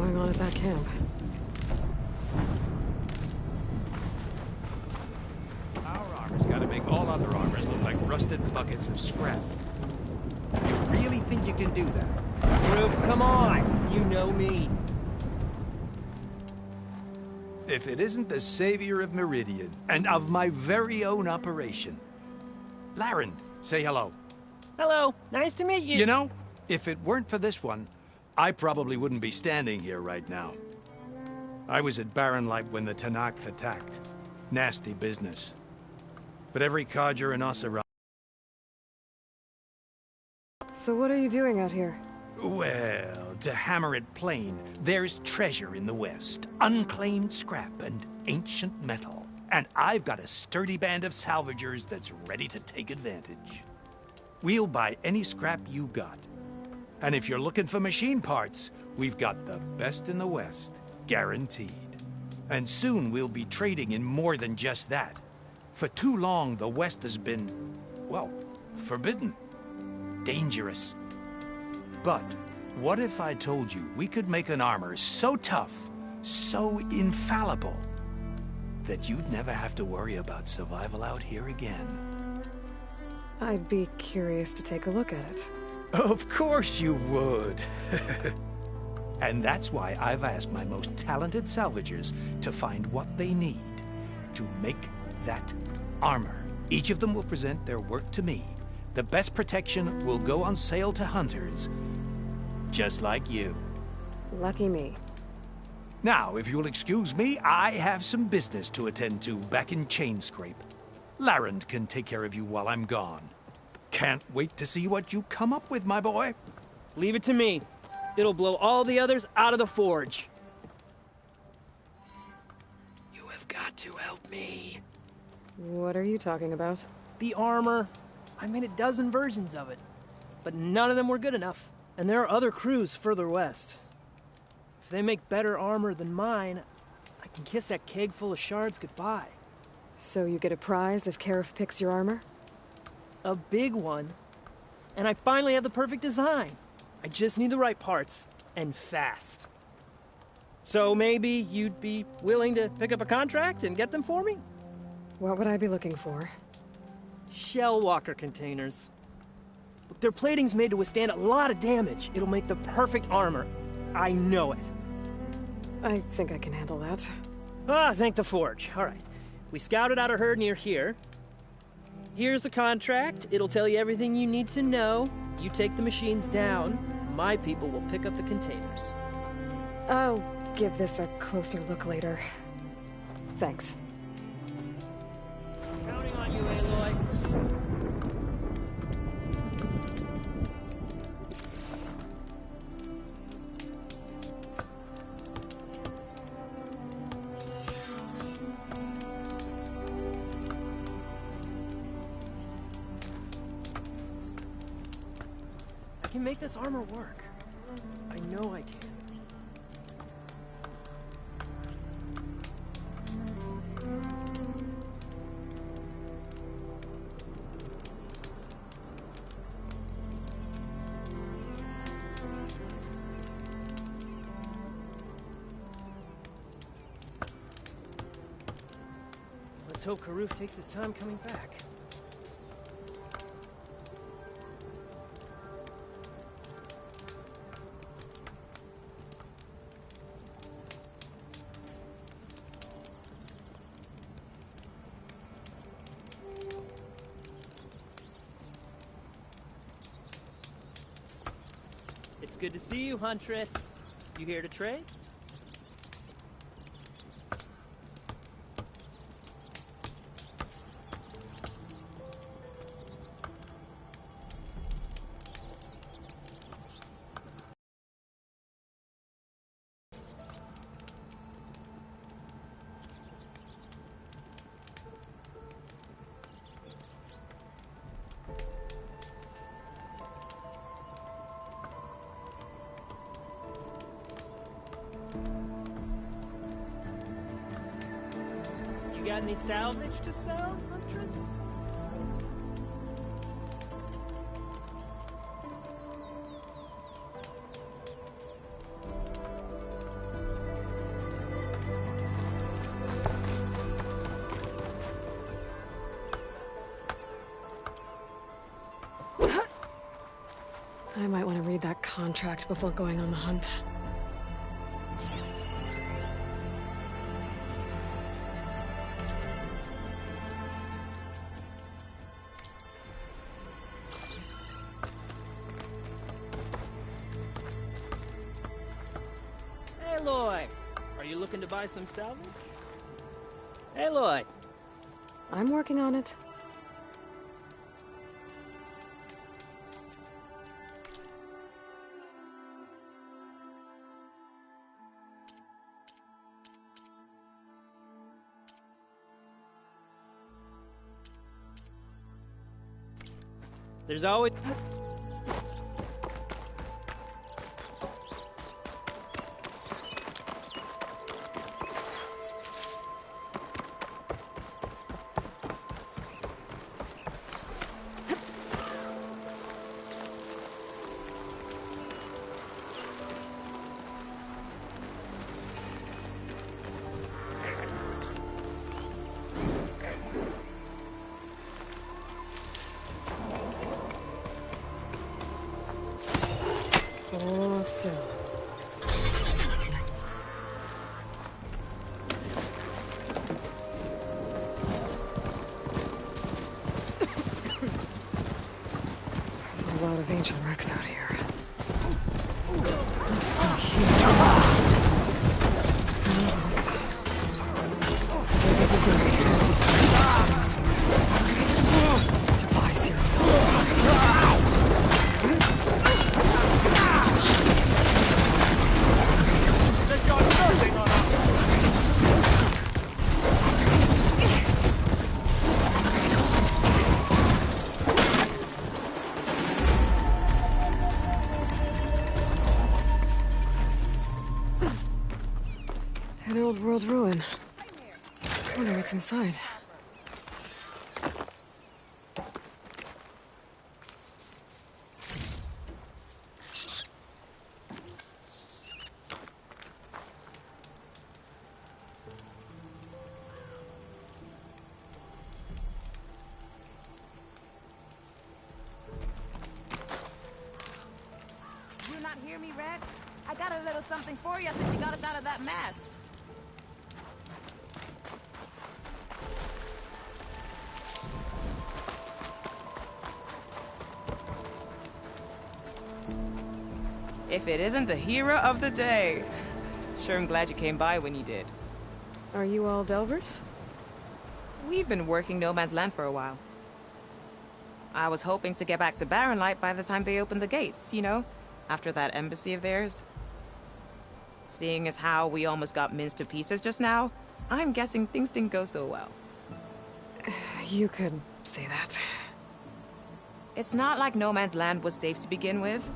going on at that camp? Our armor's gotta make all other armors look like rusted buckets of scrap. You really think you can do that? Roof, come on! You know me. If it isn't the savior of Meridian, and of my very own operation. Larend, say hello. Hello, nice to meet you. You know, if it weren't for this one, I probably wouldn't be standing here right now. I was at Barrenlight when the Tenakth attacked. Nasty business. But every codger in Oseram... So what are you doing out here? Well, to hammer it plain, there's treasure in the West. Unclaimed scrap and ancient metal. And I've got a sturdy band of salvagers that's ready to take advantage. We'll buy any scrap you got. And if you're looking for machine parts, we've got the best in the West, guaranteed. And soon we'll be trading in more than just that. For too long, the West has been, well, forbidden. Dangerous. But what if I told you we could make an armor so tough, so infallible, that you'd never have to worry about survival out here again? I'd be curious to take a look at it. Of course you would. And that's why I've asked my most talented salvagers to find what they need to make that armor. Each of them will present their work to me. The best protection will go on sale to hunters, just like you. Lucky me. Now, if you'll excuse me, I have some business to attend to back in Chainscrape. Larend can take care of you while I'm gone. Can't wait to see what you come up with, my boy. Leave it to me. It'll blow all the others out of the forge. You have got to help me. What are you talking about? The armor. I made a dozen versions of it, but none of them were good enough. And there are other crews further west. If they make better armor than mine, I can kiss that keg full of shards goodbye. So you get a prize if Karif picks your armor? A big one. And I finally have the perfect design. I just need the right parts, and fast. So maybe you'd be willing to pick up a contract and get them for me? What would I be looking for? Shell walker containers. Look, their plating's made to withstand a lot of damage. It'll make the perfect armor. I know it. I think I can handle that. Ah, thank the forge. All right. We scouted out a herd near here. Here's the contract. It'll tell you everything you need to know. You take the machines down. My people will pick up the containers. I'll give this a closer look later. Thanks. Counting on you, Aloy. I can make this armor work. I know I can. Let's hope Karuf takes his time coming back. It's good to see you, Huntress. You here to trade? You got any salvage to sell, Huntress? I might want to read that contract before going on the hunt. Aloy! Are you looking to buy some salvage? Aloy! I'm working on it. There's always... Hold still. There's a lot of ancient wrecks out here. Must be huge. Let's see. Maybe we can repair these things to buy zero. An old world ruin. I wonder what's inside. You not hear me, Red? I got a little something for you since you got us out of that mess. If it isn't the hero of the day. Sure, I'm glad you came by when you did. Are you all Delvers? We've been working No Man's Land for a while. I was hoping to get back to Barren Light by the time they opened the gates, you know? After that embassy of theirs. Seeing as how we almost got minced to pieces just now, I'm guessing things didn't go so well. You could say that. It's not like No Man's Land was safe to begin with.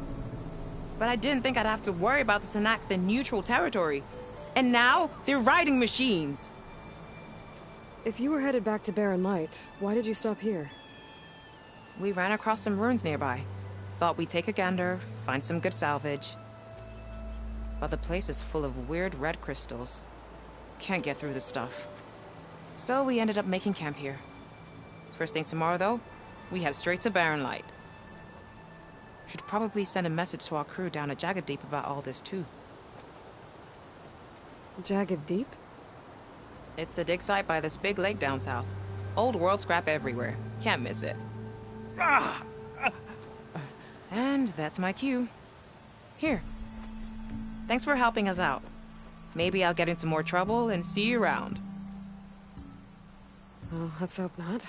But I didn't think I'd have to worry about the Sanakth in neutral territory. And now, they're riding machines. If you were headed back to Barren Light, why did you stop here? We ran across some ruins nearby. Thought we'd take a gander, find some good salvage. But the place is full of weird red crystals. Can't get through the stuff. So we ended up making camp here. First thing tomorrow, though, we head straight to Barren Light. Should probably send a message to our crew down at Jagged Deep about all this, too. Jagged Deep? It's a dig site by this big lake down south. Old world scrap everywhere. Can't miss it. And that's my cue. Here. Thanks for helping us out. Maybe I'll get into more trouble and see you around. Well, let's hope not.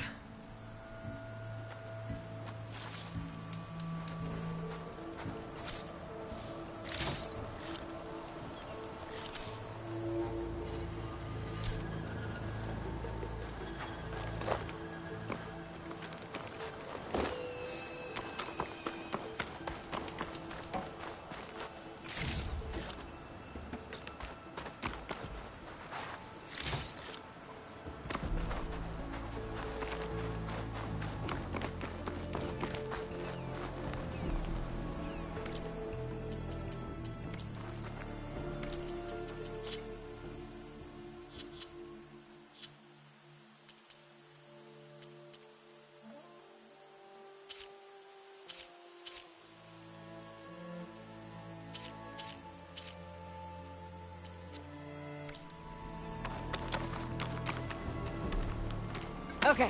Okay.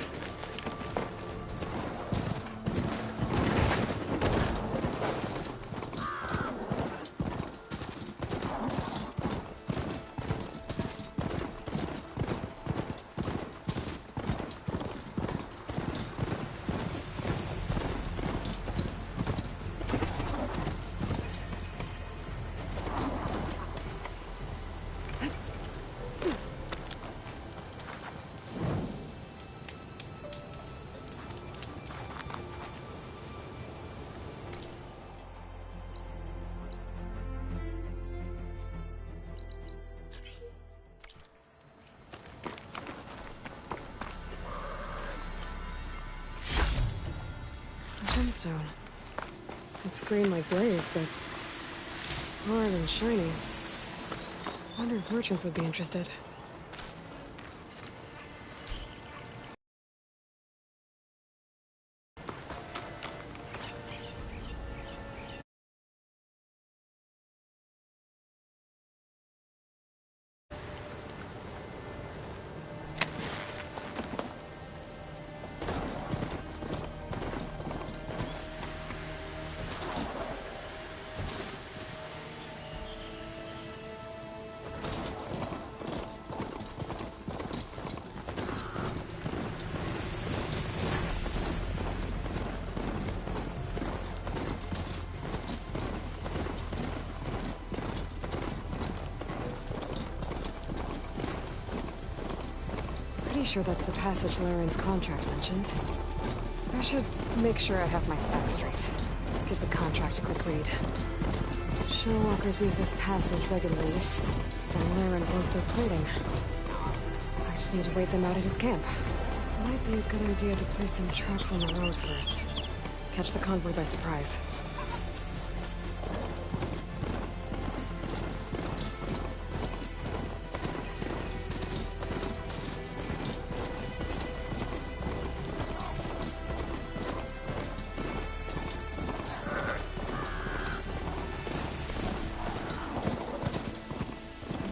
Gemstone. It's green like blaze, but it's hard and shiny. Wonder if merchants would be interested. Pretty sure that's the passage Laren's contract mentioned. I should make sure I have my facts straight. Give the contract a quick read. Showwalkers use this passage regularly, and Laren builds their plating. I just need to wait them out at his camp. Might be a good idea to place some traps on the road first. Catch the convoy by surprise.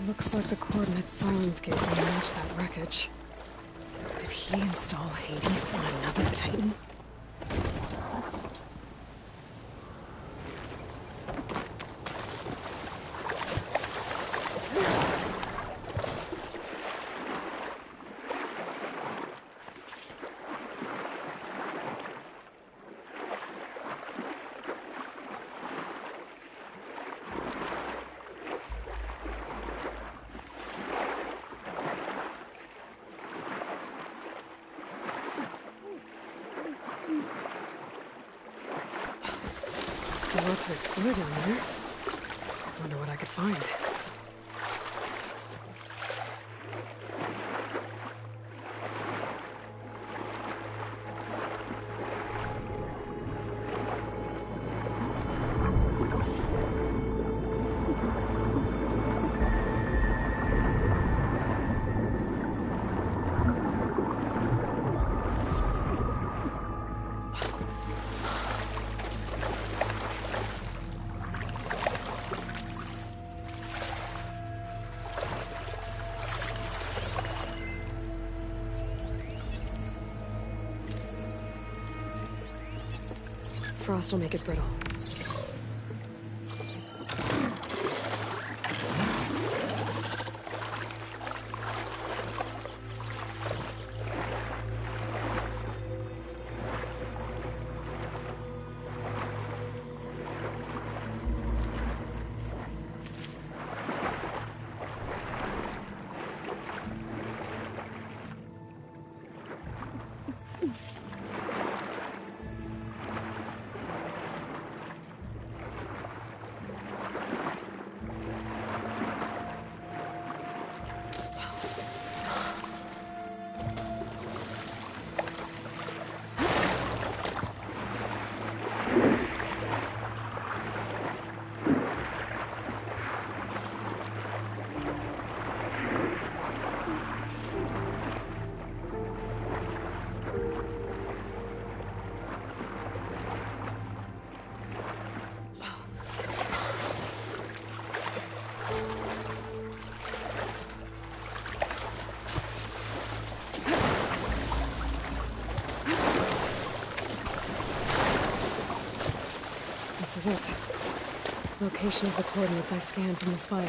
Looks like the coordinates Silence gave me match that wreckage. Did he install Hades on another Titan? A lot to explore down here. Wonder what I could find. Frost will make it brittle. This is it. Location of the coordinates I scanned from the spire.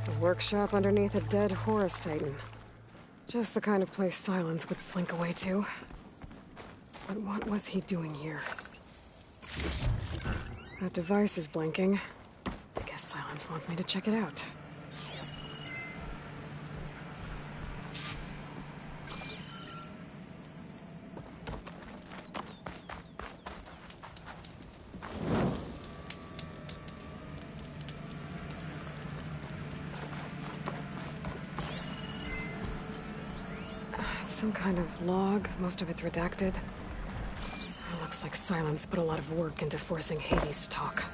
A workshop underneath a dead Horus Titan. Just the kind of place Silence would slink away to. But what was he doing here? That device is blinking. I guess Silence wants me to check it out. Some kind of log, most of it's redacted. Looks like Silence put a lot of work into forcing Hades to talk.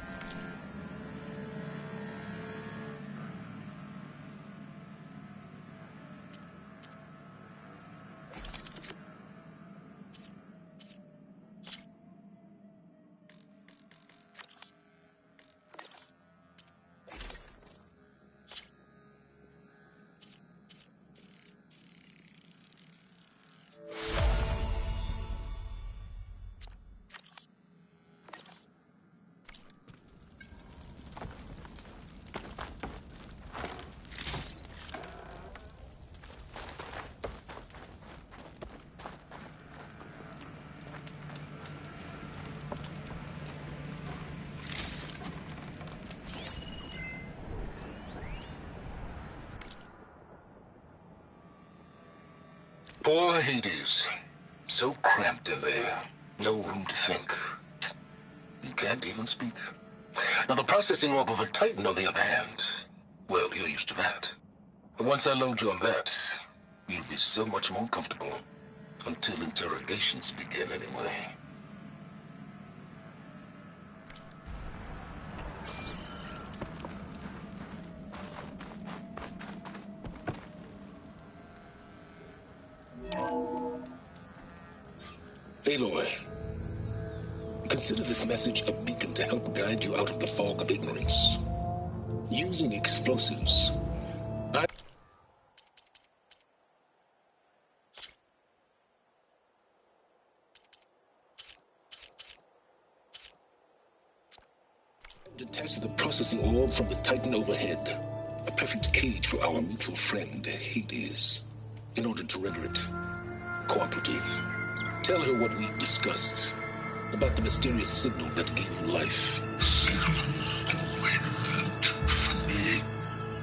Poor Hades. So cramped in there. No room to think. You can't even speak. Now the processing orb of a Titan, on the other hand, well, you're used to that. But once I load you on that, you'll be so much more comfortable. Until interrogations begin, anyway. Aloy, consider this message a beacon to help guide you out of the fog of ignorance. Using explosives, I detach the processing orb from the Titan overhead. A perfect cage for our mutual friend, Hades, in order to render it cooperative. Tell her what we discussed about the mysterious signal that gave you life. Signal awakened for me.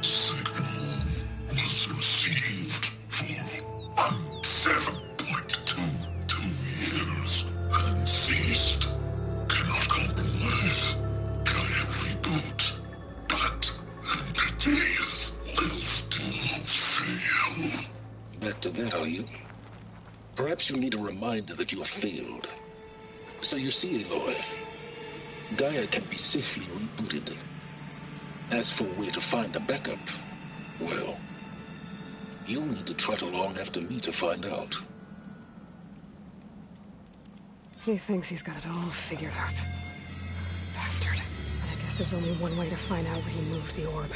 Signal was received for 7.22 years and ceased. Cannot compromise. Can reboot, but entities will still fail. Back to that, are you? Perhaps you need a reminder that you have failed. So you see, Aloy, Gaia can be safely rebooted. As for where to find a backup, well, you'll need to trot along after me to find out. He thinks he's got it all figured out. Bastard. But I guess there's only one way to find out where he moved the orb.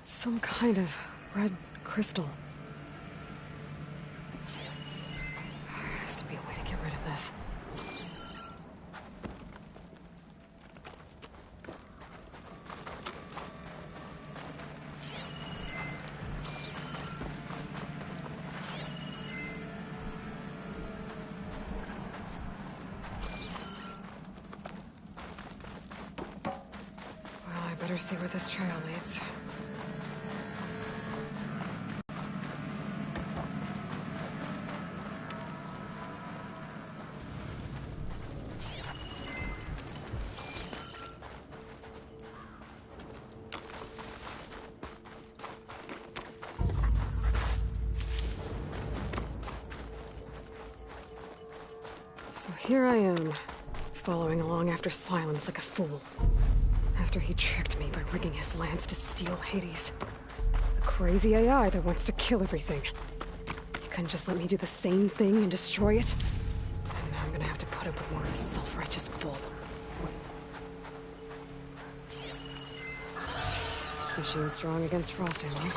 Some kind of red crystal. There has to be a way to get rid of this. Well, I better see where this trail leads. So here I am, following along after Silence like a fool. After he tricked me by rigging his lance to steal Hades. A crazy AI that wants to kill everything. You couldn't just let me do the same thing and destroy it? gonna have to put up with more of his self-righteous bull. Machine strong against frost ammo.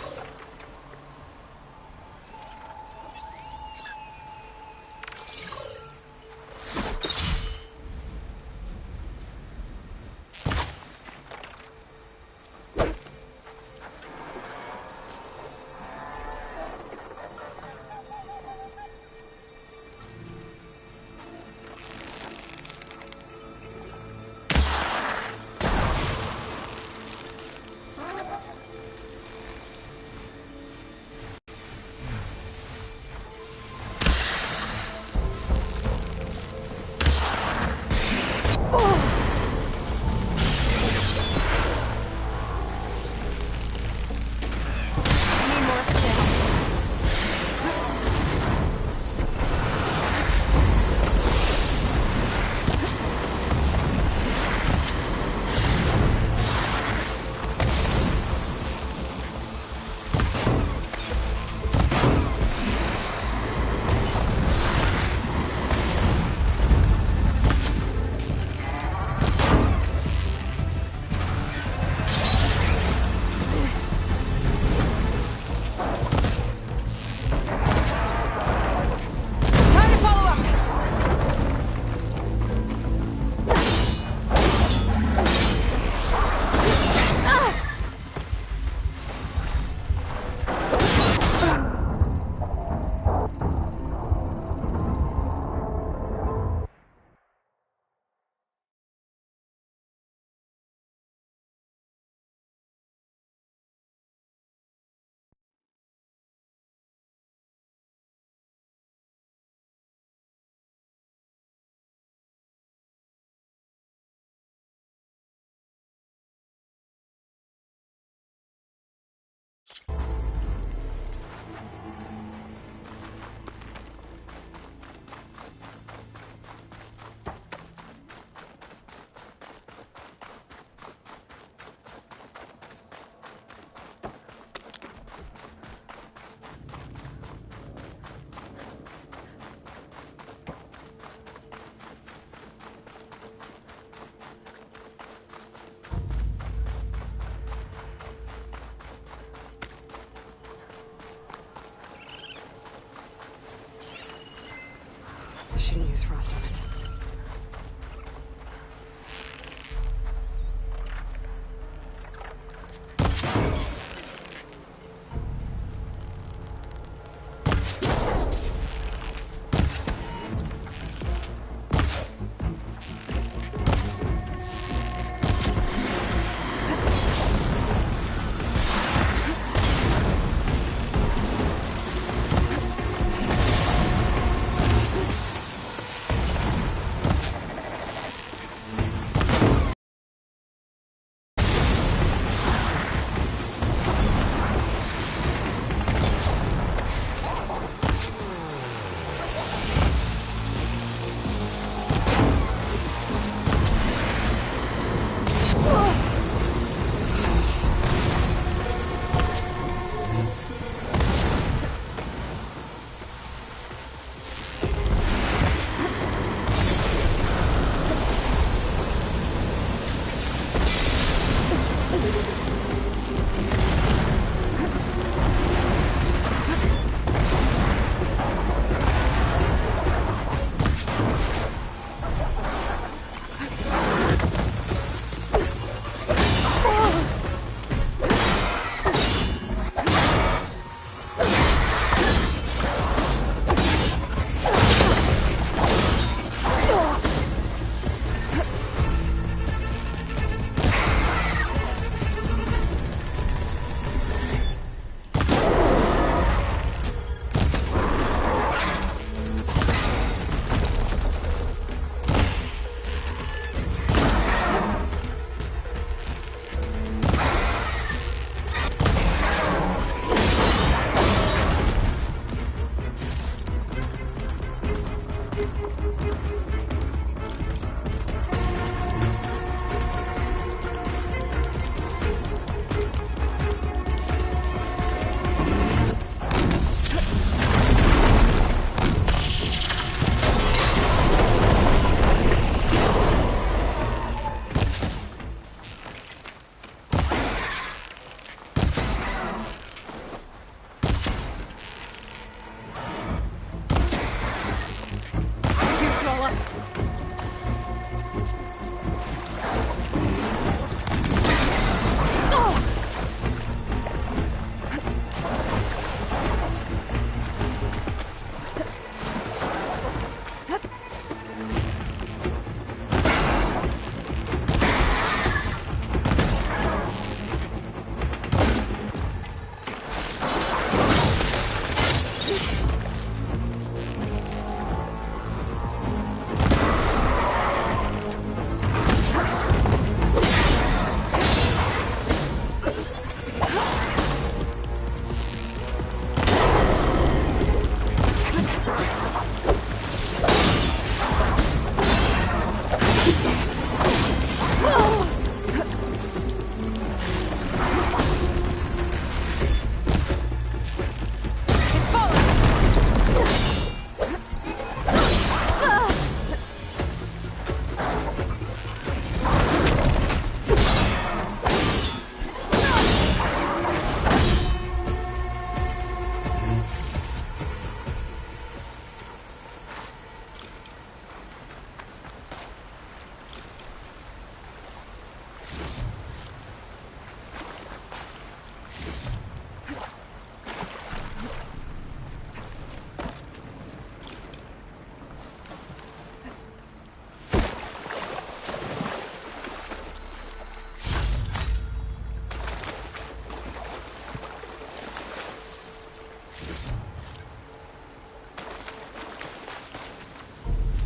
Shouldn't use frost on it.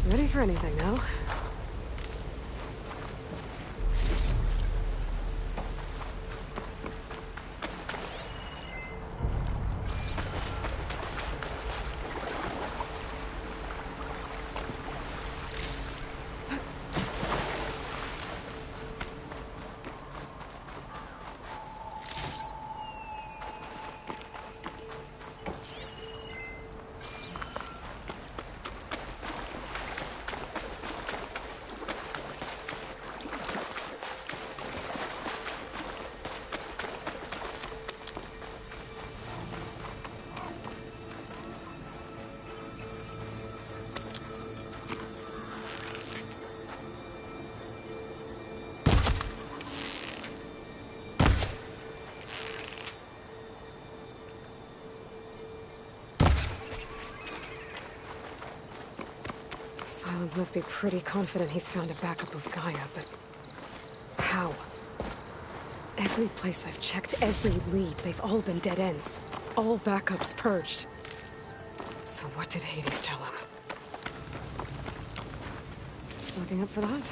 Ready for anything now? Silence must be pretty confident he's found a backup of Gaia, but how? Every place I've checked, every lead, they've all been dead ends. All backups purged. So what did Hades tell him? Looking up for that?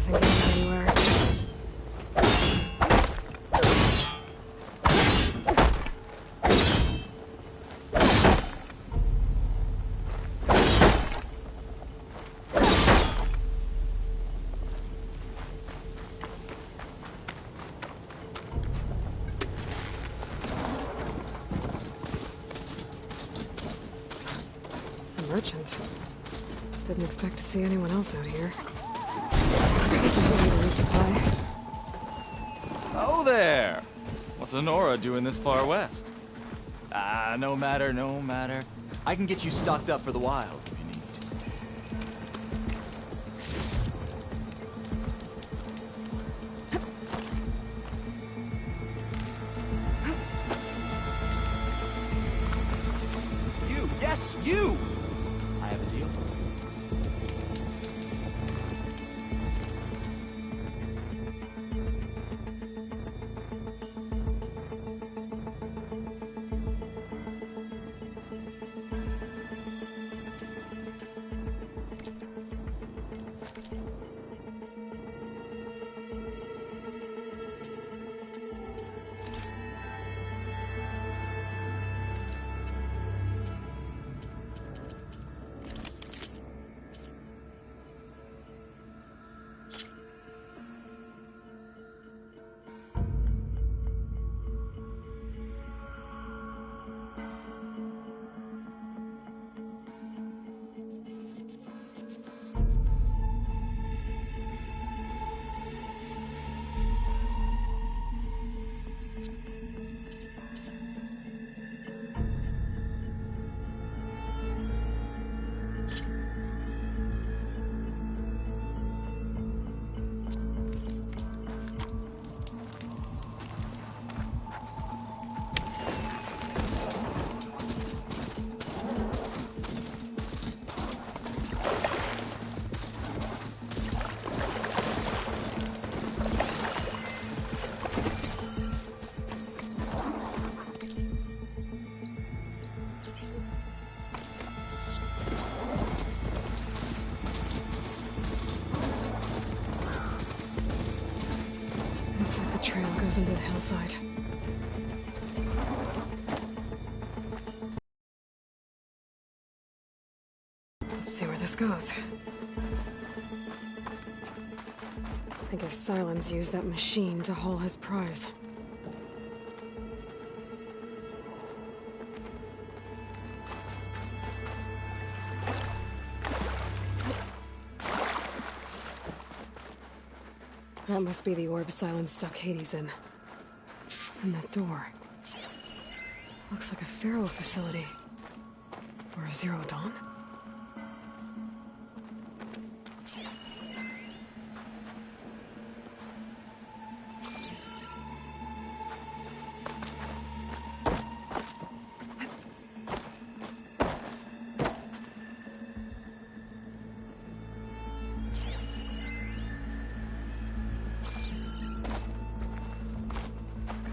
isn't getting anywhere. A merchant. Didn't expect to see anyone else out here. Resupply. Oh there! What's Honora doing this far west? No matter, no matter. I can get you stocked up for the wild if you need. You, yes, you! I have a deal for you. Looks like the trail goes into the hillside. Let's see where this goes. I guess Sylens used that machine to haul his prize. That must be the orb Sylens stuck Hades in. And that door. Looks like a Pharaoh facility. Or a Zero Dawn?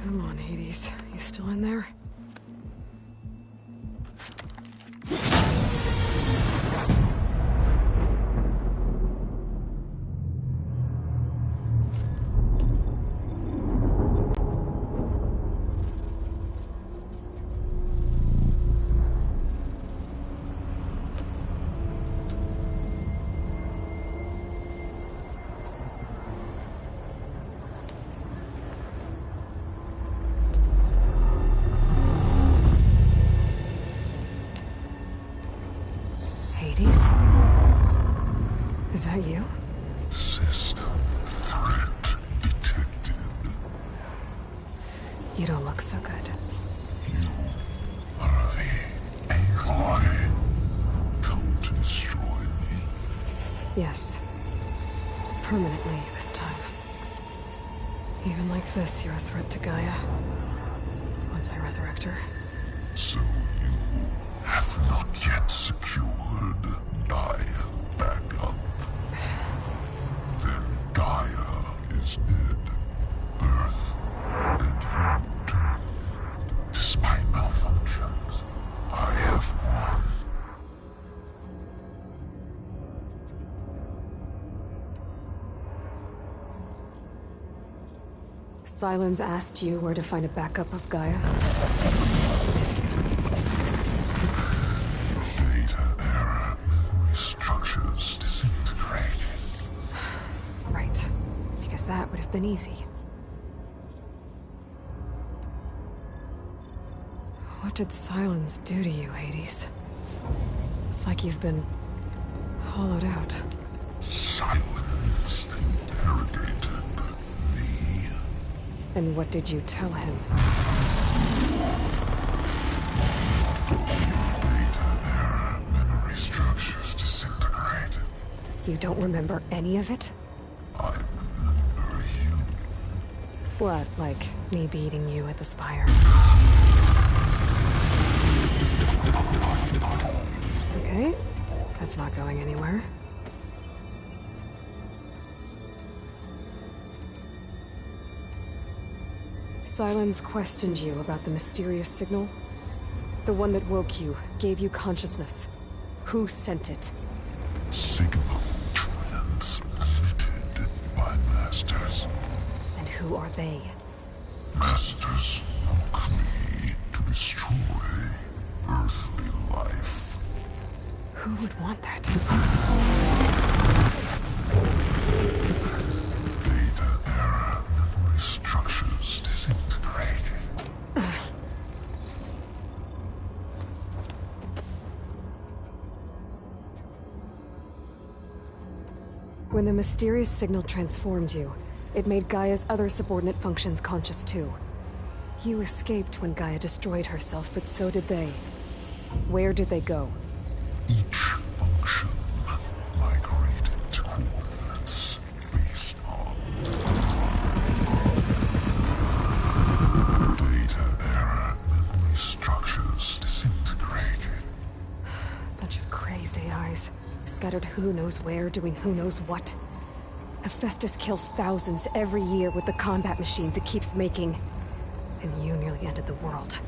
Come on, Hades. You still in there? Hades? Is that you? System threat detected. You don't look so good. You are the Aloy. Come to destroy me. Yes. Permanently this time. Even like this, you're a threat to Gaia. Once I resurrect her. So you have not yet secured Gaia back up. Then Gaia is dead. Earth and you turned. Despite malfunctions, I have won. Sylens asked you where to find a backup of Gaia? Data error. Memory structures disintegrated. Right. Because that would have been easy. What did Sylens do to you, Hades? It's like you've been hollowed out. Silence interrogated me. And what did you tell him? Data error. Memory structures disintegrated. You don't remember any of it? I remember you. What, like me beating you at the Spire? Okay, that's not going anywhere. Sylens questioned you about the mysterious signal? The one that woke you, gave you consciousness. Who sent it? Signal transmitted by masters. And who are they? Masters woke me to destroy earthly life. Who would want that? Data error. Memory structures disintegrated. When the mysterious signal transformed you, it made Gaia's other subordinate functions conscious too. You escaped when Gaia destroyed herself, but so did they. Where did they go? Each function migrated to coordinates based on data error. Memory structures disintegrated. Bunch of crazed AIs, scattered who knows where, doing who knows what. Hephaestus kills thousands every year with the combat machines it keeps making. And you nearly ended the world.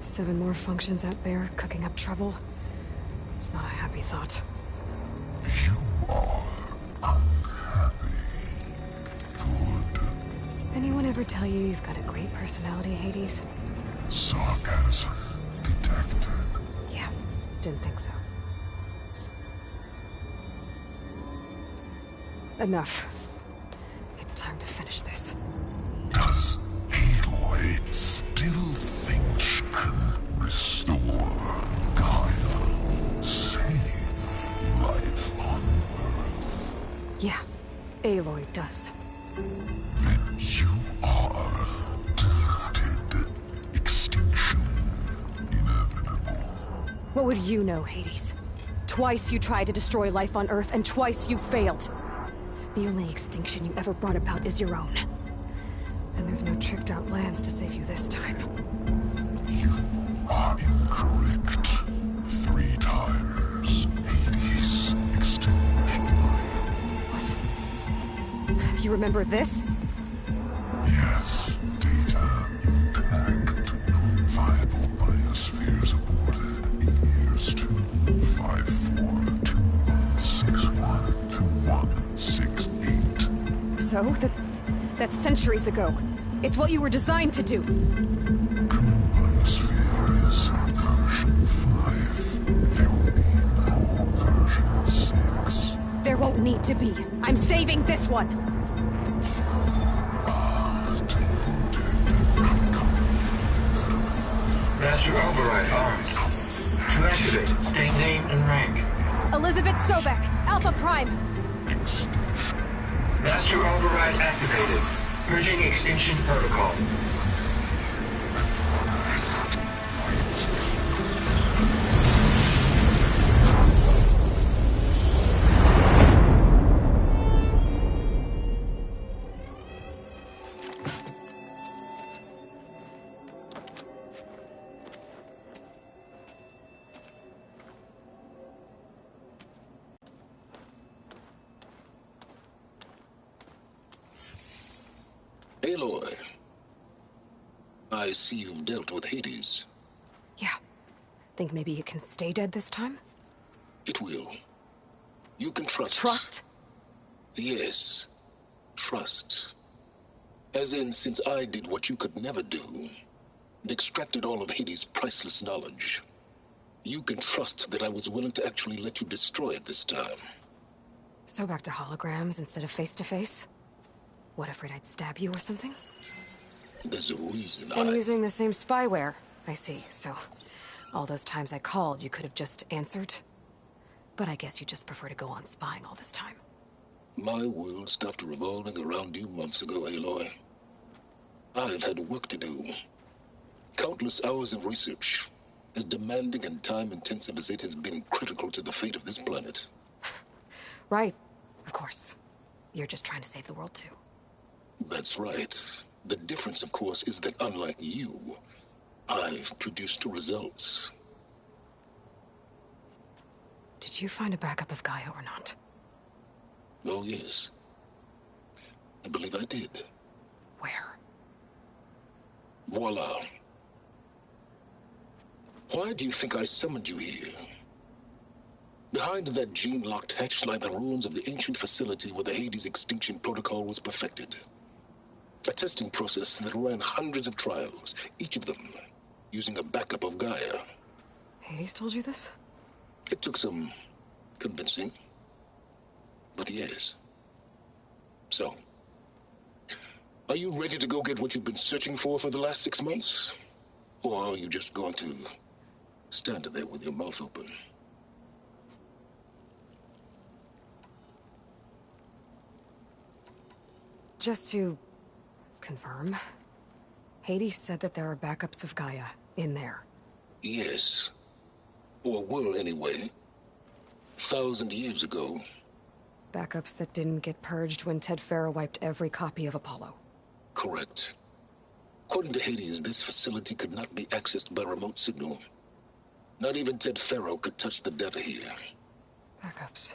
7 more functions out there, cooking up trouble. It's not a happy thought. You are unhappy. Good. Anyone ever tell you you've got a great personality, Hades? Sarcasm detected. Yeah, didn't think so. Enough. It's time to finish this. Does Aloy still think she can restore Gaia? Save life on Earth? Yeah, Aloy does. Then you are deluded. Extinction inevitable. What would you know, Hades? Twice you tried to destroy life on Earth, and twice you failed. The only extinction you ever brought about is your own. And there's no tricked-out lands to save you this time. You are incorrect. 3 times. Hades extinguished life. What? You remember this? Yes. Data intact. Non-viable biospheres aborted in years 254, 2161, 2168. So? That's centuries ago. It's what you were designed to do. Current biosphere is version 5. There will be no version 6. There won't need to be. I'm saving this one. Master override arms. To activate, state name and rank. Elizabeth Sobek, Alpha Prime. Master override activated. Purging extinction protocol. Aloy, I see you've dealt with Hades. Yeah. Think maybe you can stay dead this time? It will. You can trust. Trust? Yes. Trust. As in, since I did what you could never do, and extracted all of Hades' priceless knowledge, you can trust that I was willing to actually let you destroy it this time. So back to holograms instead of face-to-face? What, afraid I'd stab you or something? There's a reason And using the same spyware. I see, so all those times I called, you could have just answered? But I guess you just prefer to go on spying all this time. My world stopped revolving around you months ago, Aloy. I've had work to do. Countless hours of research, as demanding and time-intensive as it has been critical to the fate of this planet. Right, of course. You're just trying to save the world, too. That's right. The difference, of course, is that unlike you, I've produced results. Did you find a backup of Gaia or not? Oh, yes. I believe I did. Where? Voila. Why do you think I summoned you here? Behind that gene-locked hatch lie the ruins of the ancient facility where the Hades extinction protocol was perfected. A testing process that ran hundreds of trials, each of them using a backup of Gaia. Hades told you this? It took some convincing, but yes. So, are you ready to go get what you've been searching for the last 6 months? Or are you just going to stand there with your mouth open? Just to confirm, Hades said that there are backups of Gaia in there. Yes. Or were, anyway. 1,000 years ago. Backups that didn't get purged when Ted Faro wiped every copy of Apollo. Correct. According to Hades, this facility could not be accessed by remote signal. Not even Ted Faro could touch the data here. Backups.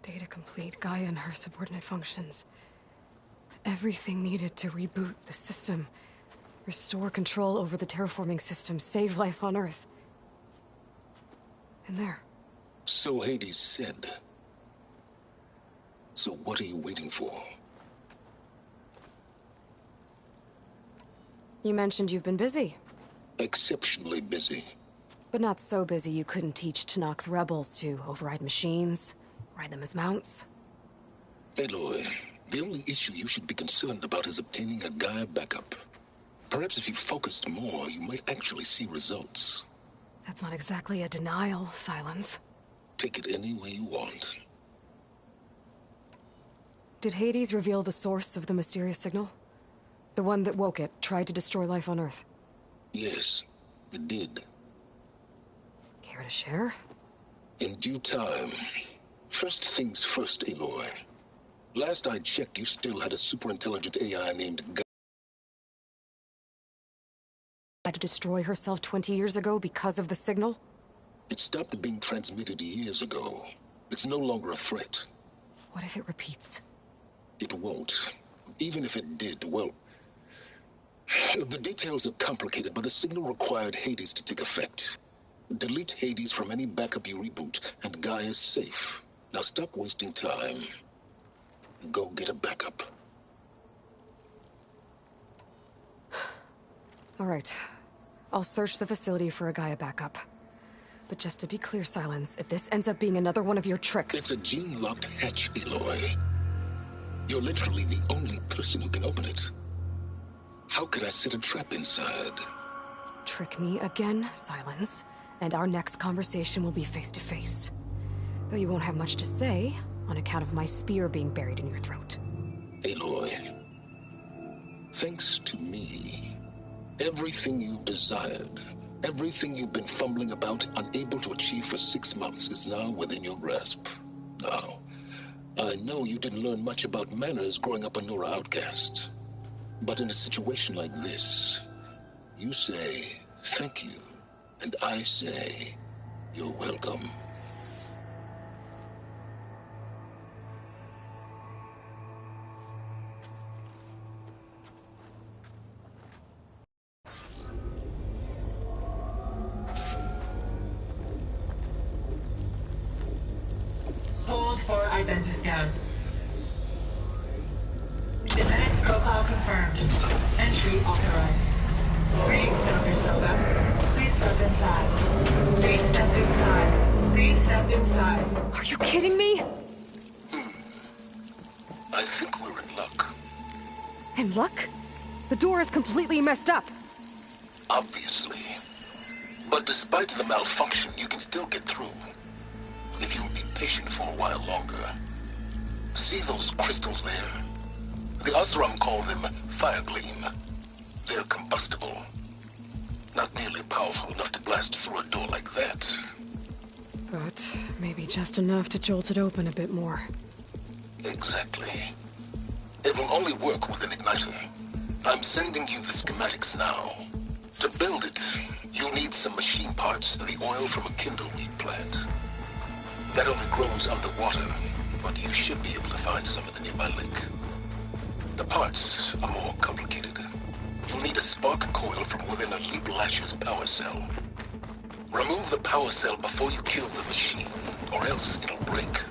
Data complete, Gaia and her subordinate functions. Everything needed to reboot the system. Restore control over the terraforming system, save life on Earth. And there. So Hades said. So what are you waiting for? You mentioned you've been busy. Exceptionally busy. But not so busy you couldn't teach Tenakth rebels to override machines, ride them as mounts. Aloy, the only issue you should be concerned about is obtaining a Gaia backup. Perhaps if you focused more, you might actually see results. That's not exactly a denial, Silence. Take it any way you want. Did Hades reveal the source of the mysterious signal? The one that woke it, tried to destroy life on Earth? Yes, it did. Care to share? In due time. First things first, Aloy. Last I checked, you still had a super-intelligent AI named Gaia. Had to destroy herself 20 years ago because of the signal? It stopped being transmitted years ago. It's no longer a threat. What if it repeats? It won't. Even if it did, well... The details are complicated, but the signal required Hades to take effect. Delete Hades from any backup you reboot, and Gaia's safe. Now stop wasting time. Go get a backup. All right. I'll search the facility for a Gaia backup. But just to be clear, Silence, if this ends up being another one of your tricks... It's a gene-locked hatch, Aloy. You're literally the only person who can open it. How could I set a trap inside? Trick me again, Silence, and our next conversation will be face-to-face. Though you won't have much to say, on account of my spear being buried in your throat. Aloy, thanks to me, everything you desired, everything you've been fumbling about, unable to achieve for 6 months, is now within your grasp. Now, I know you didn't learn much about manners growing up a Nora outcast. But in a situation like this, you say, thank you, and I say, you're welcome. Hold for identiscan. Genetic profile Entry authorized. Greetings, Dr. Silva. Please step inside. Please step inside. Please step inside. Are you kidding me? I think we're in luck. In luck? The door is completely messed up. Obviously. But despite the malfunction, you can still get through. If you'll be patient for a while longer. See those crystals there? The Osram call them Firegleam. They're combustible. Not nearly powerful enough to blast through a door like that. But maybe just enough to jolt it open a bit more. Exactly. It will only work with an igniter. I'm sending you the schematics now. To build it, you'll need some machine parts and the oil from a kindleweed plant. That only grows underwater, but you should be able to find some at the nearby lake. The parts are more complicated. You'll need a spark coil from within a Leap Lasher's power cell. Remove the power cell before you kill the machine, or else it'll break.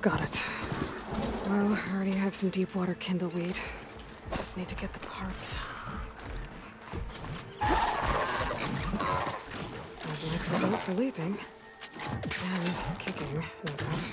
Got it. Well, I already have some deep water kindleweed. Just need to get the parts. Those legs were built for leaping. And kicking, no doubt.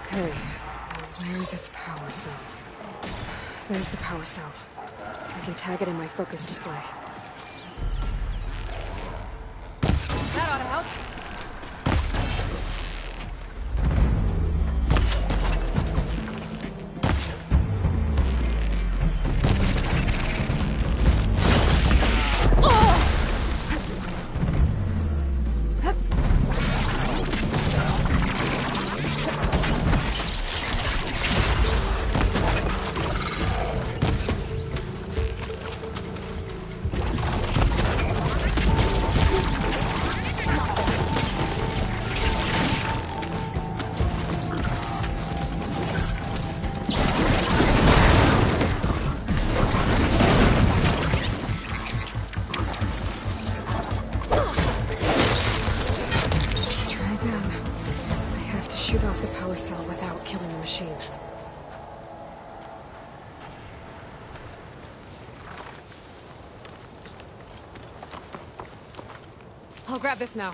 Okay, where's its power cell? There's the power cell. I can tag it in my focus display. That ought to help. Shoot off the power cell without killing the machine. I'll grab this now.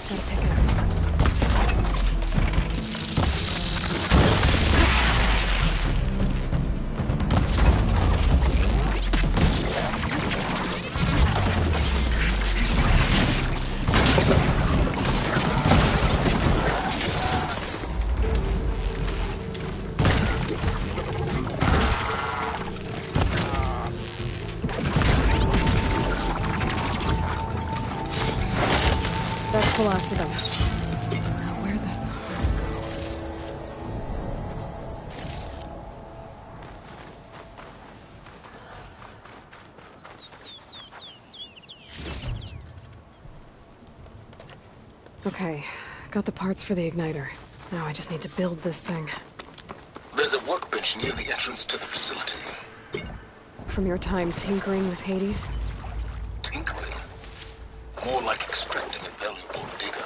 Gotta pick it up. That's the last of them. Where the... Okay, got the parts for the igniter. Now I just need to build this thing. There's a workbench near the entrance to the facility. From your time tinkering with Hades? Tinkering? More like extracting valuable data.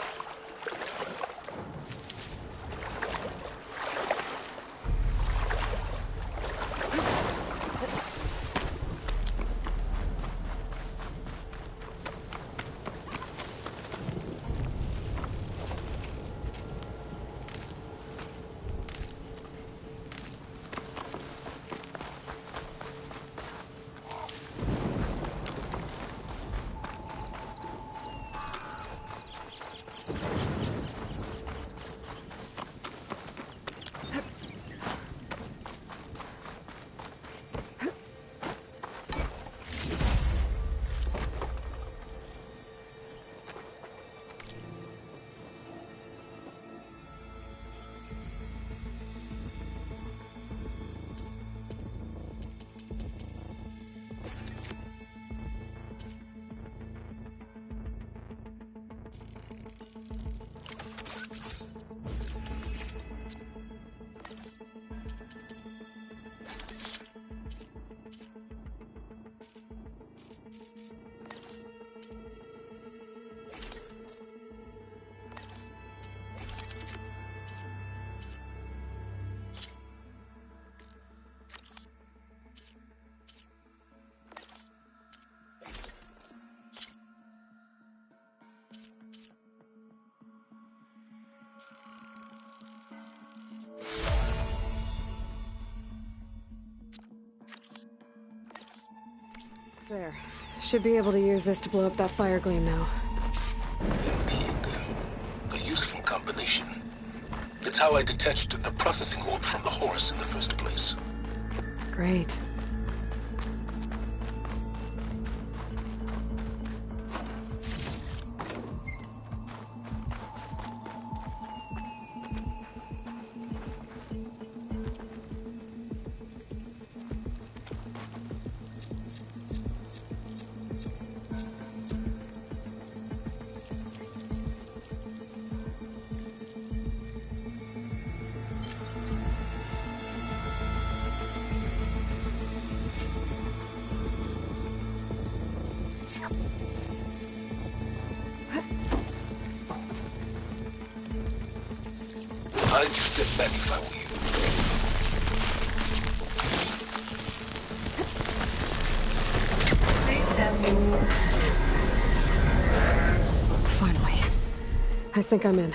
There. Should be able to use this to blow up that fire gleam now. Indeed. A useful combination. It's how I detached the processing orb from the horse in the first place. Great. I'd step back if I were you. Please step inside. Finally. I think I'm in.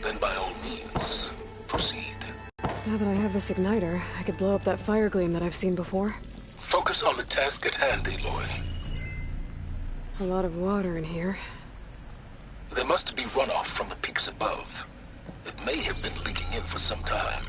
Then by all means, proceed. Now that I have this igniter, I could blow up that fire gleam that I've seen before. Focus on the task at hand, Aloy. A lot of water in here. There must be runoff from the peaks above. It may have been leaking in for some time.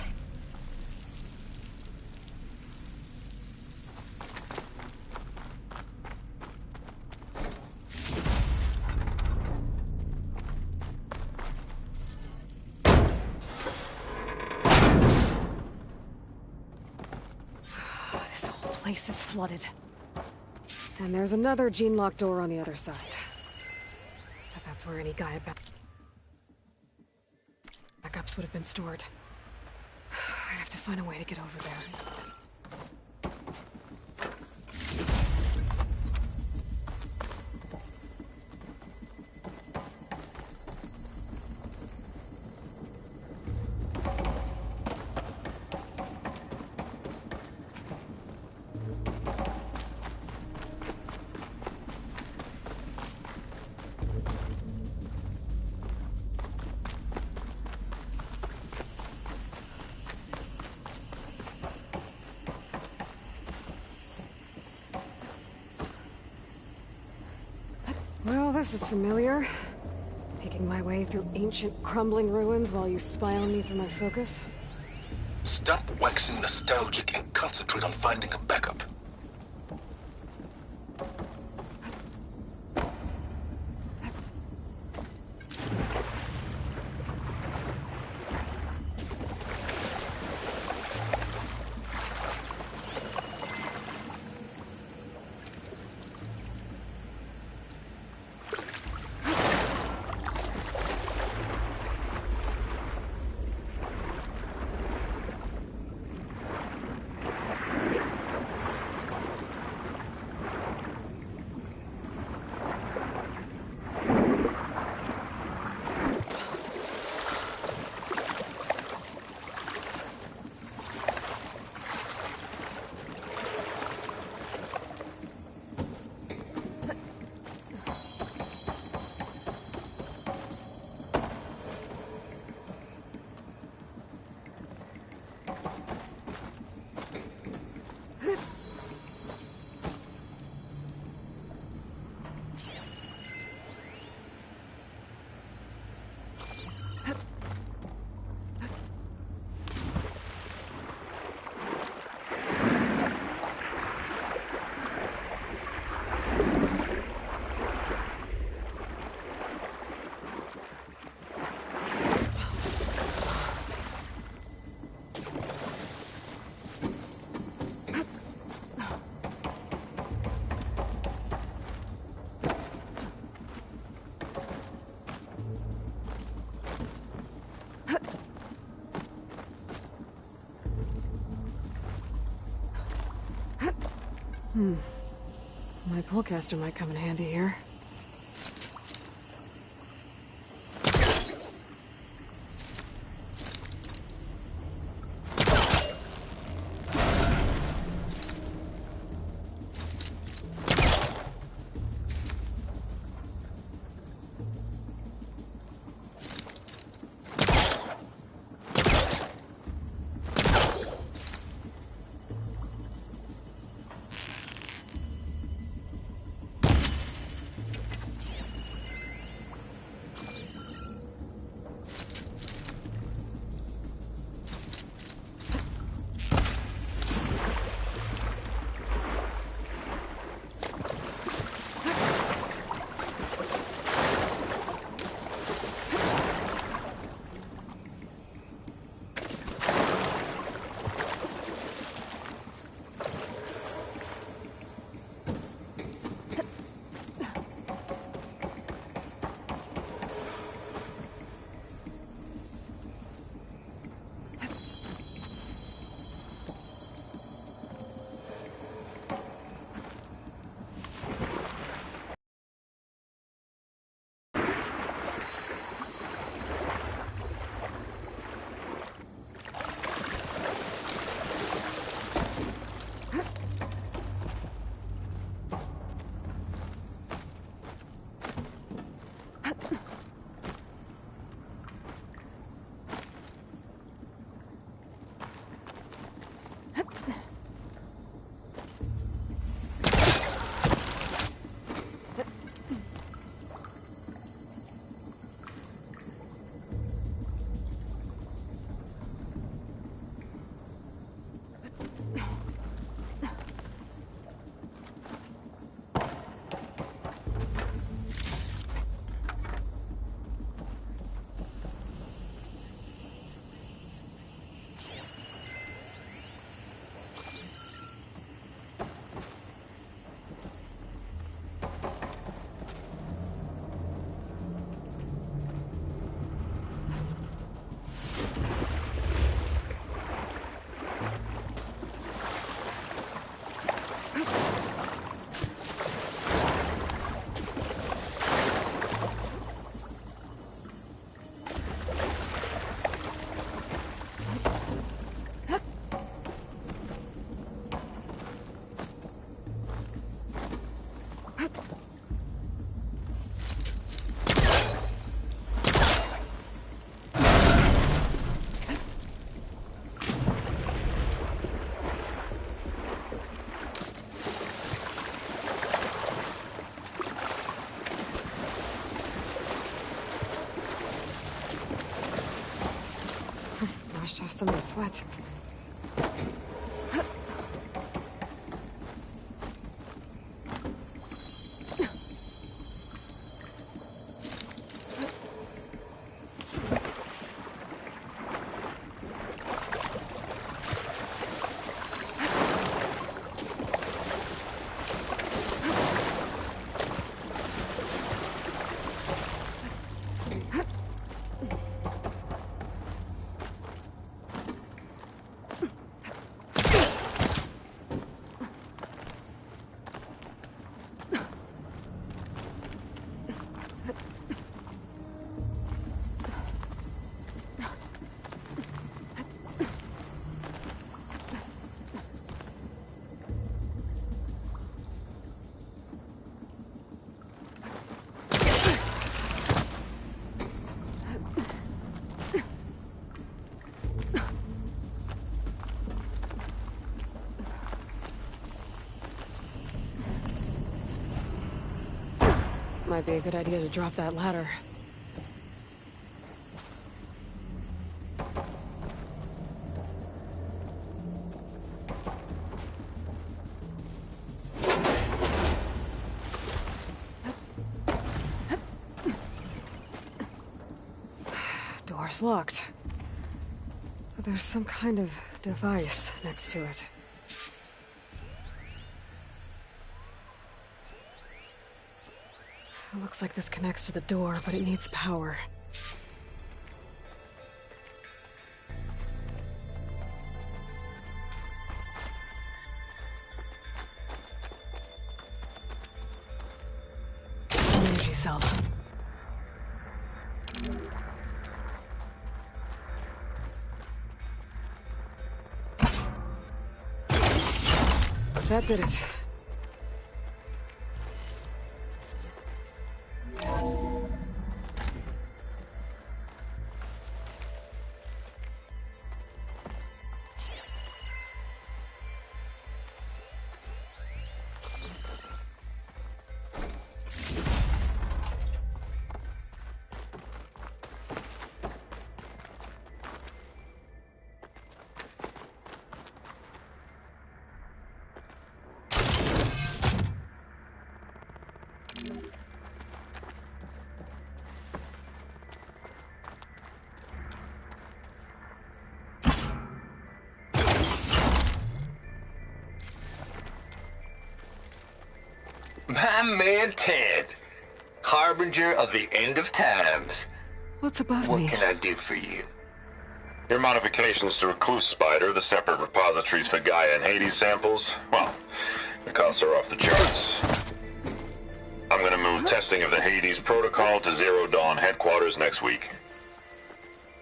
This whole place is flooded. And there's another gene-locked door on the other side. But that's where any Gaia backups would have been stored. I have to find a way to get over there. This is familiar. Making my way through ancient, crumbling ruins while you spy on me through my focus. Stop waxing nostalgic and concentrate on finding a backup. My pullcaster might come in handy here. some of the sweat. Might be a good idea to drop that ladder. Door's locked. But there's some kind of device next to it. It looks like this connects to the door, but it needs power. Energy cell. That did it. My man Ted, harbinger of the end of times. What's above What me? can I do for you? Your modifications to Recluse Spider, the separate repositories for Gaia and Hades samples, well, the costs are off the charts. I'm gonna move testing of the Hades protocol to Zero Dawn headquarters next week.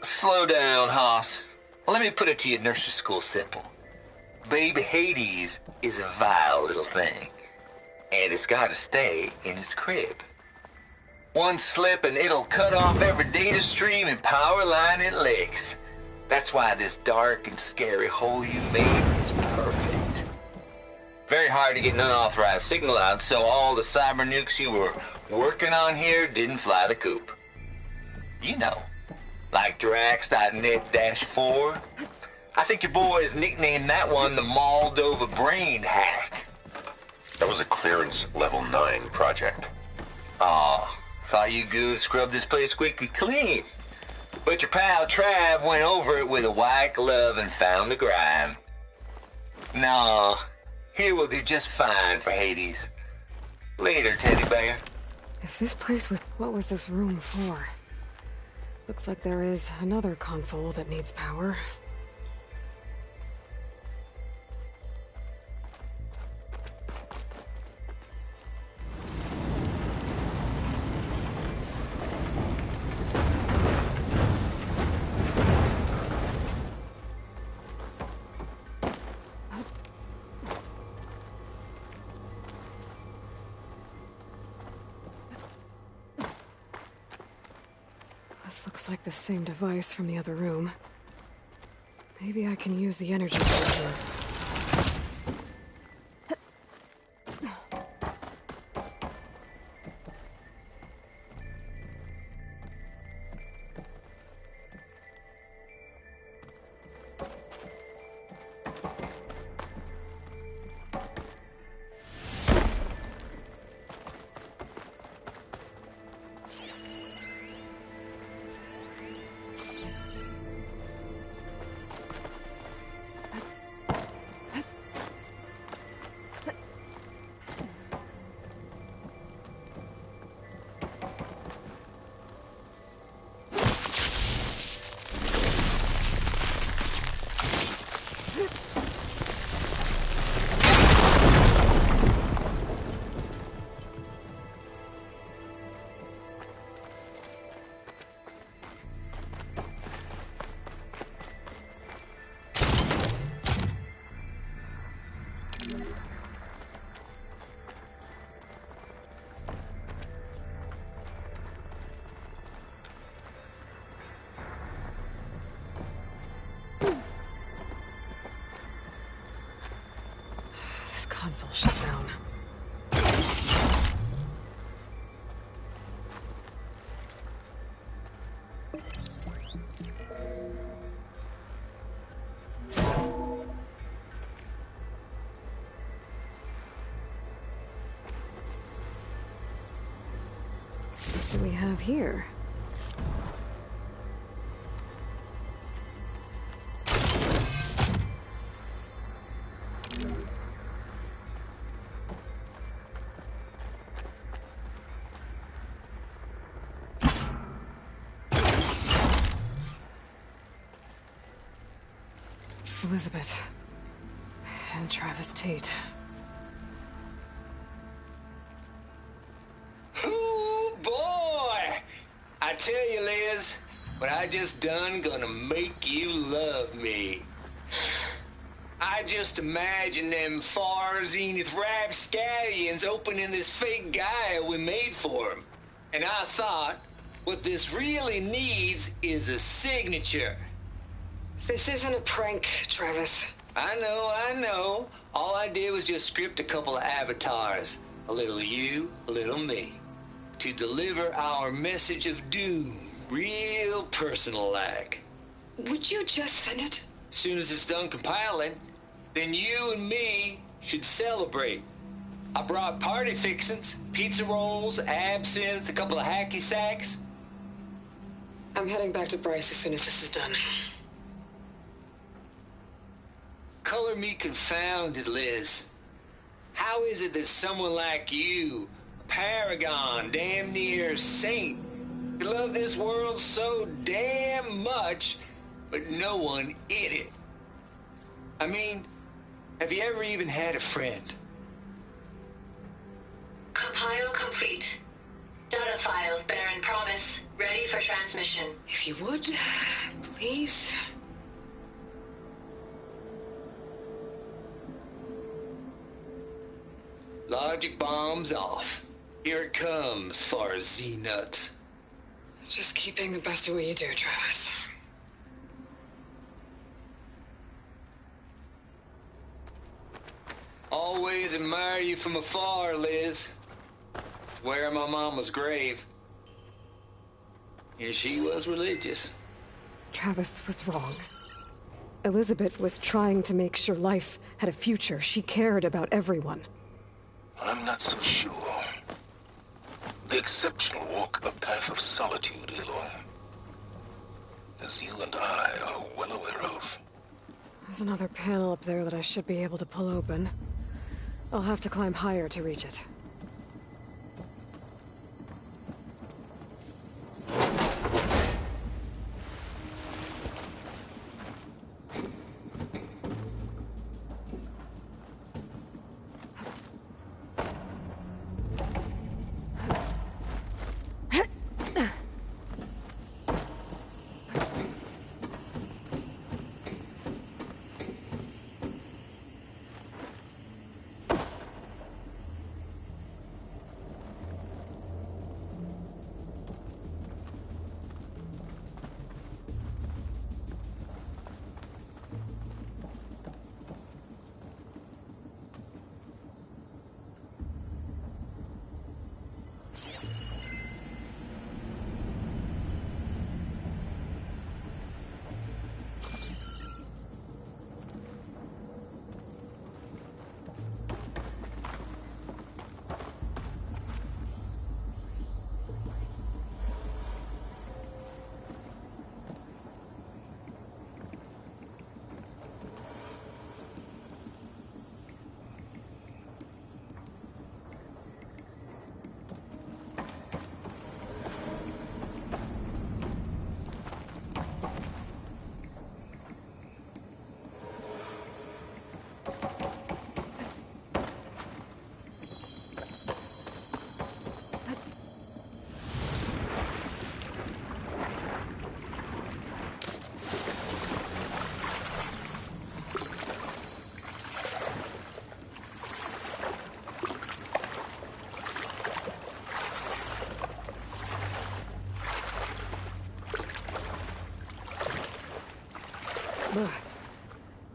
Slow down, Hoss. Let me put it to you nursery school simple. Baby Hades is a vile little thing, and it's gotta stay in its crib. One slip and it'll cut off every data stream and power line it licks. That's why this dark and scary hole you made is perfect. Very hard to get an unauthorized signal out, so all the cyber nukes you were working on here didn't fly the coop. You know, like Drax.net-4. I think your boys nicknamed that one the Moldova Brain Hack. That was a clearance level 9 project. Aw, thought you goons scrubbed this place squeaky clean. But your pal Trav went over it with a white glove and found the grime. No, here will do just fine for Hades. Later, teddy bear. If this place was... What was this room for? Looks like there is another console that needs power. This looks like the same device from the other room. Maybe I can use the energy cell here. console shut down. What do we have here? Elizabeth. And Travis Tate. Ooh, boy! I tell you, Liz, what I just done gonna make you love me. I just imagine them far zenith rapscallions opening this fake Gaia we made for 'em. And I thought, what this really needs is a signature. This isn't a prank, Travis. I know. All I did was just script a couple of avatars. A little you, a little me. To deliver our message of doom, real personal-like. Would you just send it? As soon as it's done compiling, then you and me should celebrate. I brought party fixins, pizza rolls, absinthe, a couple of hacky sacks. I'm heading back to Bryce as soon as this is done. Color me confounded, Liz. How is it that someone like you, a paragon, damn near saint, could love this world so damn much, but no one in it? I mean, have you ever even had a friend? Compile complete. Data file, Baron Promise, ready for transmission. If you would, please. Logic bomb's off. Here it comes, far Z-nuts. Just keep being the best at what you do, Travis. Always admire you from afar, Liz. It's where my mama's grave. And she was religious. Travis was wrong. Elizabeth was trying to make sure life had a future. She cared about everyone. I'm not so sure. The exceptional walk the path of solitude, Aloy. As you and I are well aware of. There's another panel up there that I should be able to pull open. I'll have to climb higher to reach it.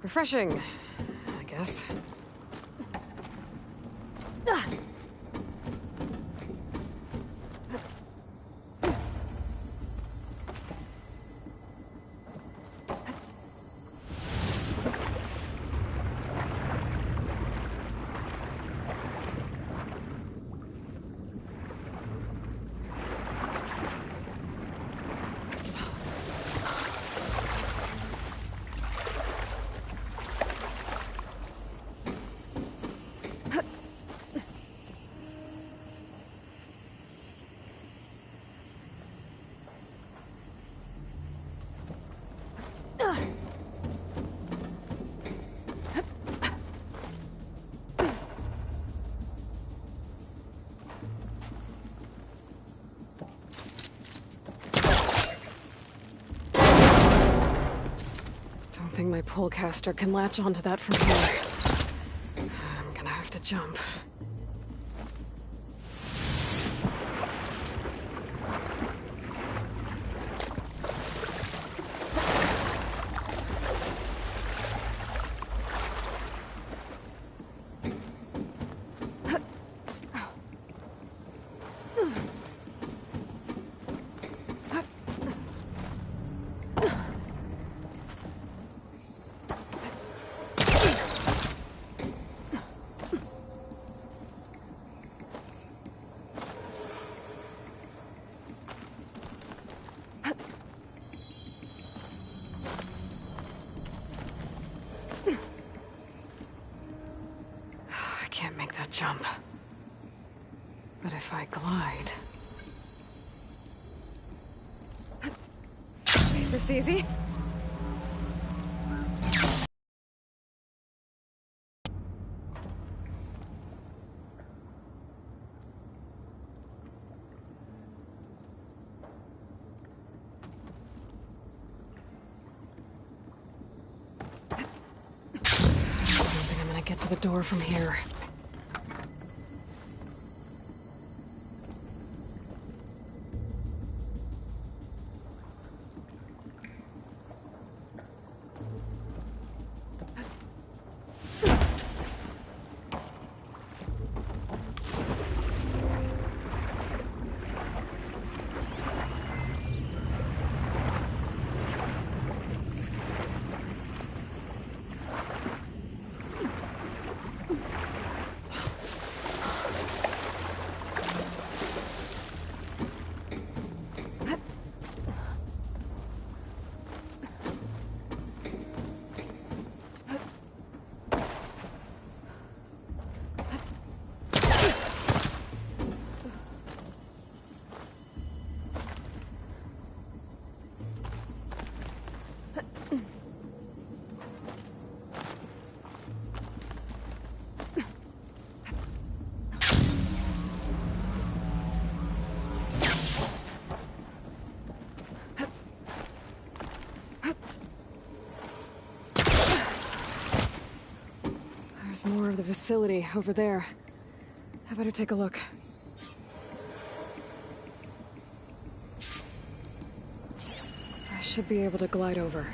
Refreshing, I guess. think my pullcaster can latch onto that from here. I'm gonna have to jump. Jump. But if I glide... Is this easy? I don't think I'm gonna get to the door from here. There's more of the facility over there. I better take a look. I should be able to glide over.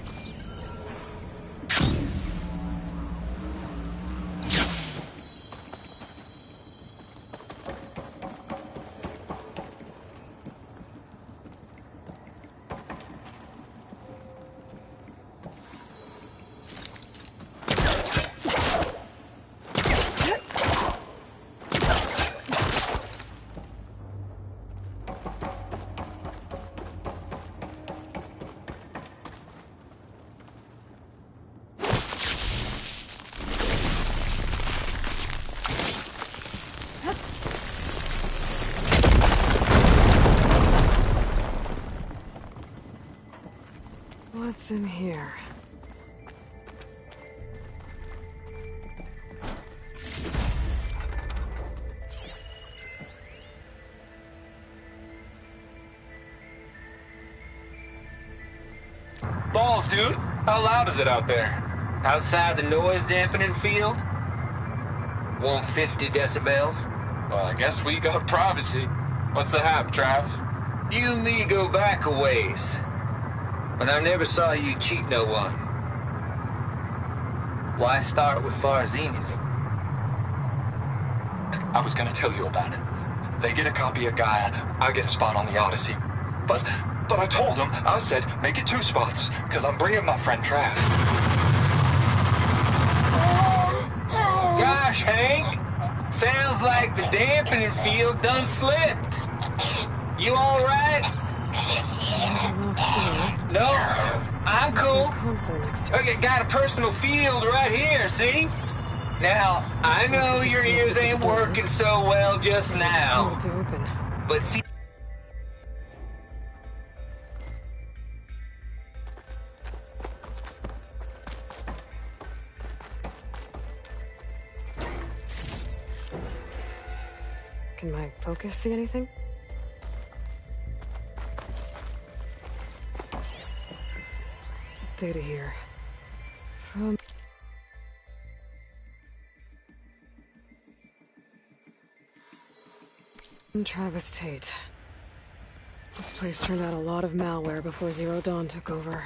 What's in here? Balls, dude. How loud is it out there? Outside the noise dampening field? 150 decibels? Well, I guess we got privacy. What's the hap, Trav? You and me go back a ways. But I never saw you cheat no one. Why start with Far Zenith? I was gonna tell you about it. They get a copy of Gaia, I get a spot on the Odyssey. But I told them, I said, make it 2 spots, because I'm bringing my friend Trav. Gosh, Hank. Sounds like the dampening field done slipped. You all right? No, I'm cool. Okay, got a personal field right here, see? Now, I know your ears ain't working so well just now. But see... Can my focus see anything? Data here. From Travis Tate. This place turned out a lot of malware before Zero Dawn took over.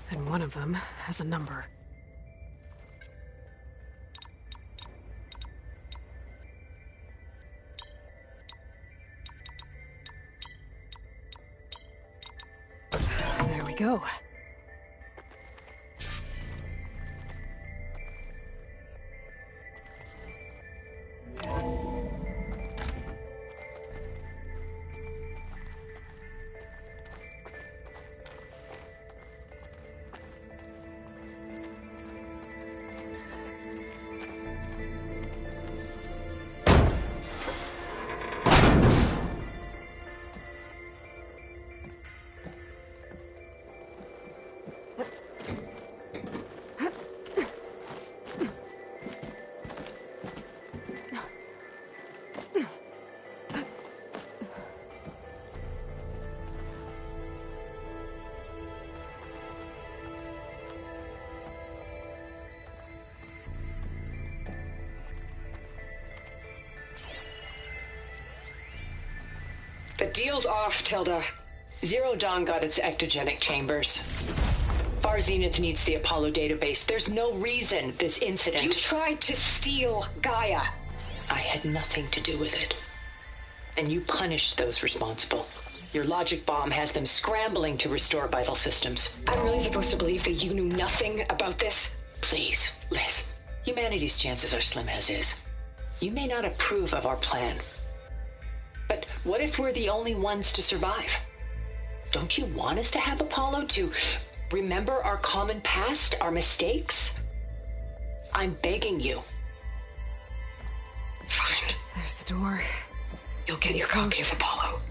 And one of them has a number. There we go. The deal's off, Tilda. Zero Dawn got its ectogenic chambers. Far Zenith needs the Apollo database. There's no reason this incident... You tried to steal Gaia. I had nothing to do with it. And you punished those responsible. Your logic bomb has them scrambling to restore vital systems. I'm really supposed to believe that you knew nothing about this? Please, Liz. Humanity's chances are slim as is. You may not approve of our plan. But what if we're the only ones to survive? Don't you want us to have Apollo to remember our common past, our mistakes? I'm begging you. Fine. There's the door. You'll get your copy of Apollo.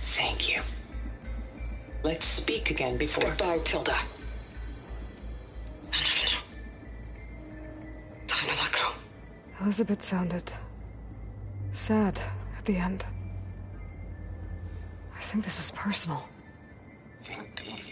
Thank you. Let's speak again before... Goodbye, Tilda. Time to let go. Elizabeth sounded sad at the end. I think this was personal. Indeed.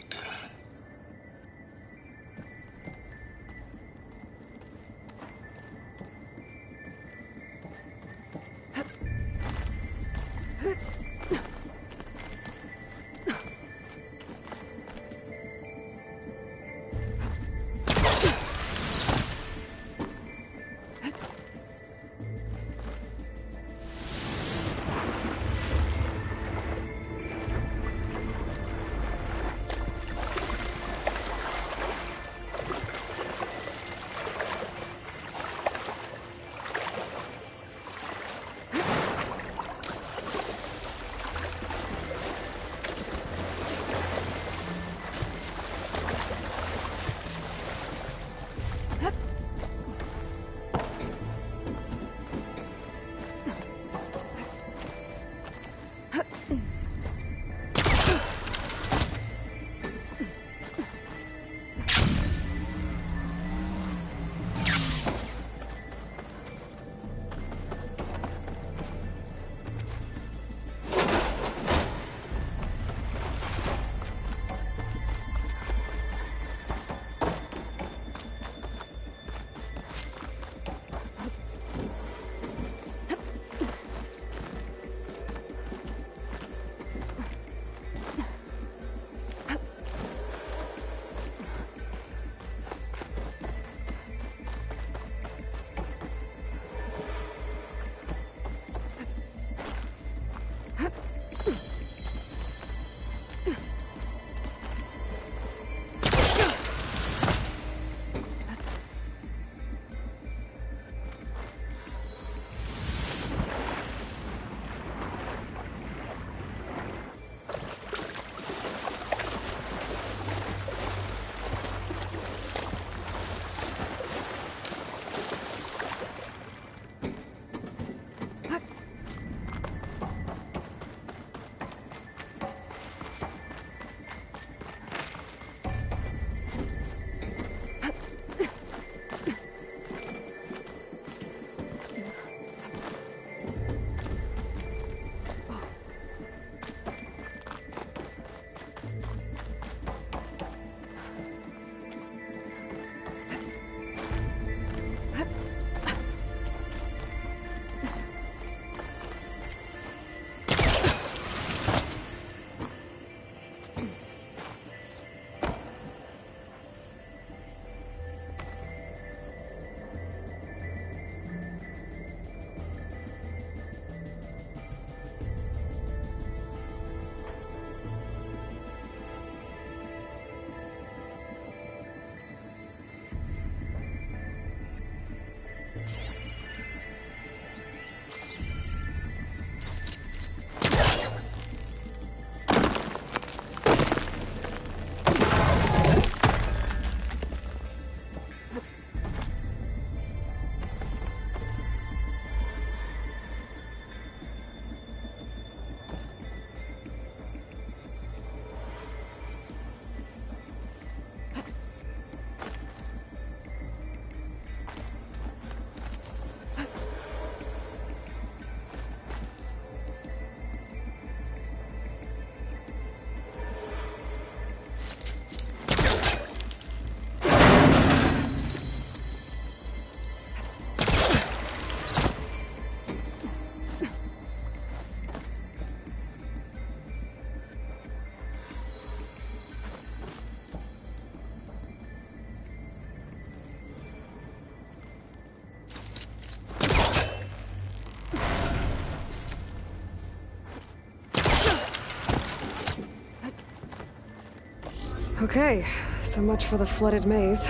Okay, so much for the flooded maze.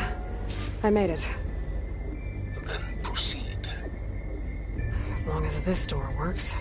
I made it. Then proceed. As long as this door works.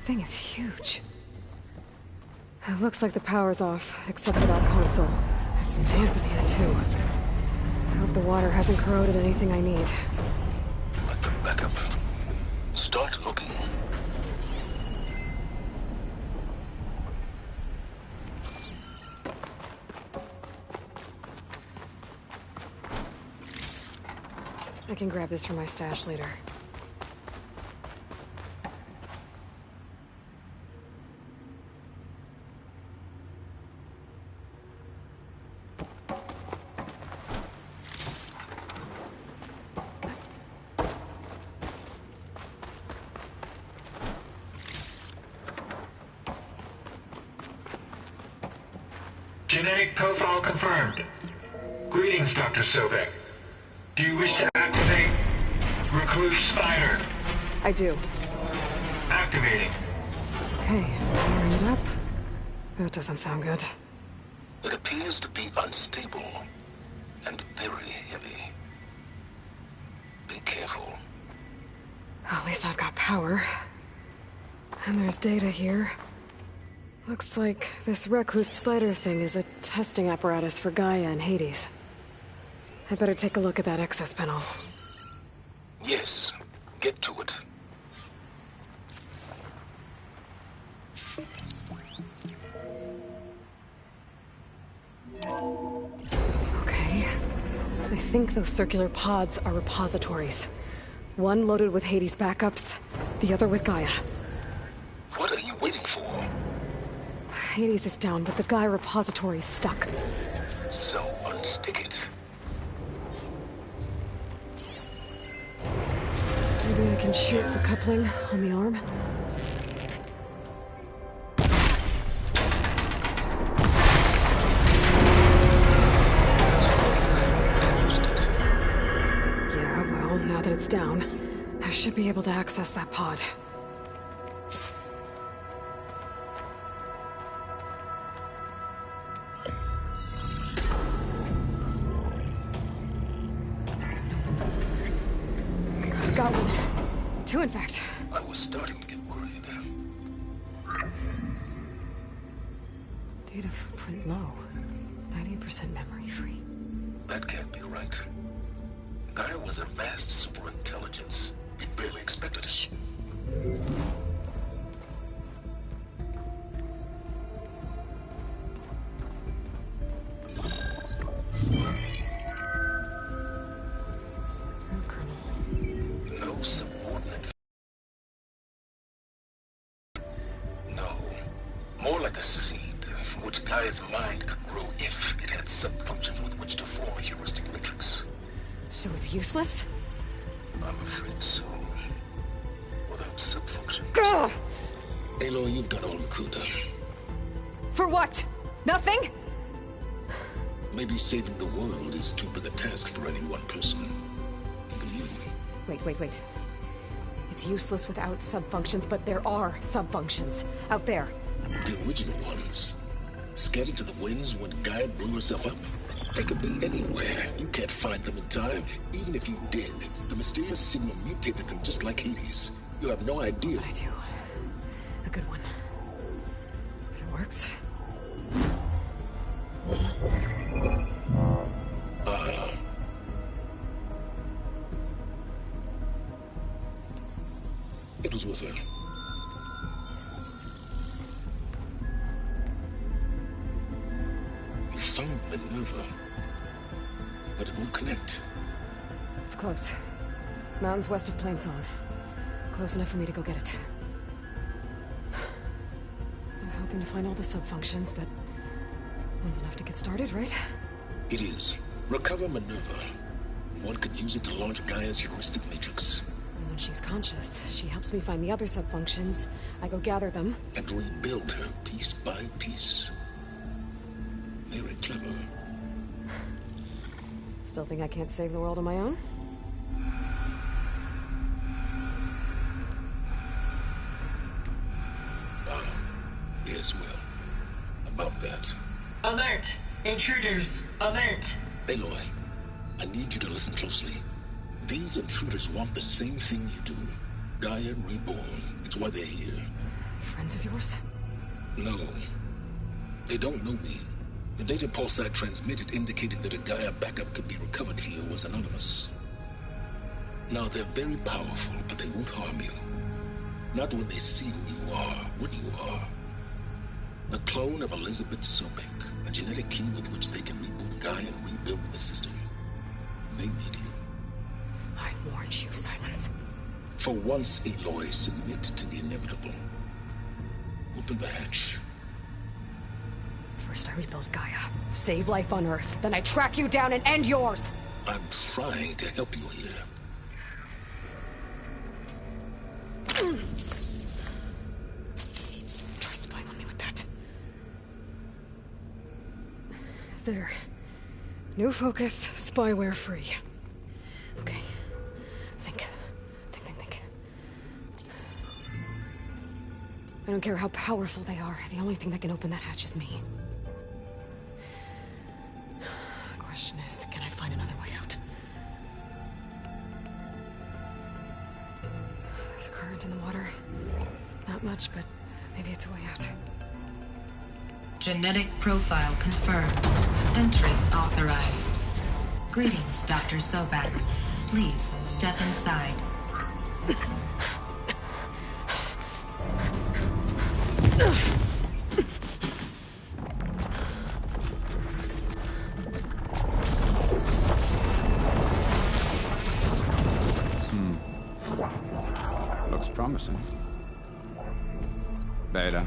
Thing is huge. It looks like the power's off, except for that console. It's dampening it too. I hope the water hasn't corroded anything I need. Back up. Start looking. I can grab this from my stash later. Genetic profile confirmed. Greetings, Dr. Sobek. Do you wish to activate Recluse Spider? I do. Activating. Okay, wiring it up. That doesn't sound good. It appears to be unstable and very heavy. Be careful. At least I've got power. And there's data here. Looks like this Recluse Spider thing is a testing apparatus for Gaia and Hades. I better take a look at that access panel. Yes, get to it. Okay. I think those circular pods are repositories. One loaded with Hades backups, the other with Gaia. What are you waiting for? Hades is down, but the Gaia repository is stuck. So unstick it. Maybe I can shoot the coupling on the arm. Yeah, well, now that it's down, I should be able to access that pod. Got one. Two, in fact. I was starting to get worried. Data footprint low. 90% memory free. That can't be right. Gaia was a vast superintelligence. We barely expected it. No subordinate. No. More like a seed from which Gaia's mind could grow if it had sub-functions with which to form a heuristic matrix. So it's useless? I'm afraid so. Without sub-function. Ugh! Aloy, you've done all you could. For what? Nothing? Maybe saving the world is too big a task for any one person. Even you. Wait. It's useless without sub-functions, but there are sub-functions out there. The original ones. Scattered to the winds when Gaia blew herself up? They could be anywhere. You can't find them in time. Even if you did, the mysterious signal mutated them just like Hades. You have no idea. But I do. A good one. If it works. It was with her. You found Minerva, but it won't connect. It's close. Mountains west of Plainsong. Close enough for me to go get it. I was hoping to find all the sub-functions, but one's enough to get started, right? It is. Recover Minerva. One could use it to launch Gaia's heuristic matrix. And when she's conscious, she helps me find the other sub-functions. I go gather them. And rebuild her piece by piece. Very clever. Still think I can't save the world on my own? Yes, well, about that. Alert! Intruders! Alert! Aloy, I need you to listen closely. These intruders want the same thing you do. Gaia reborn. It's why they're here. Friends of yours? No. They don't know me. The data pulse I transmitted indicated that a Gaia backup could be recovered here was anonymous. Now, they're very powerful, but they won't harm you. Not when they see who you are, what you are. A clone of Elizabeth Sobek, a genetic key with which they can reboot Gaia and rebuild the system. They need you. I warned you, Silence. For once, Aloy, submit to the inevitable. Open the hatch. First I rebuild Gaia, save life on Earth, then I track you down and end yours! I'm trying to help you here. Try spying on me with that. There. New focus, spyware free. Okay. Think. I don't care how powerful they are. The only thing that can open that hatch is me. The question is, can I find another way out? There's a current in the water. Not much, but maybe it's a way out. Genetic profile confirmed. Entry authorized. Greetings, Dr. Sobek. Please step inside. Looks promising. Beta.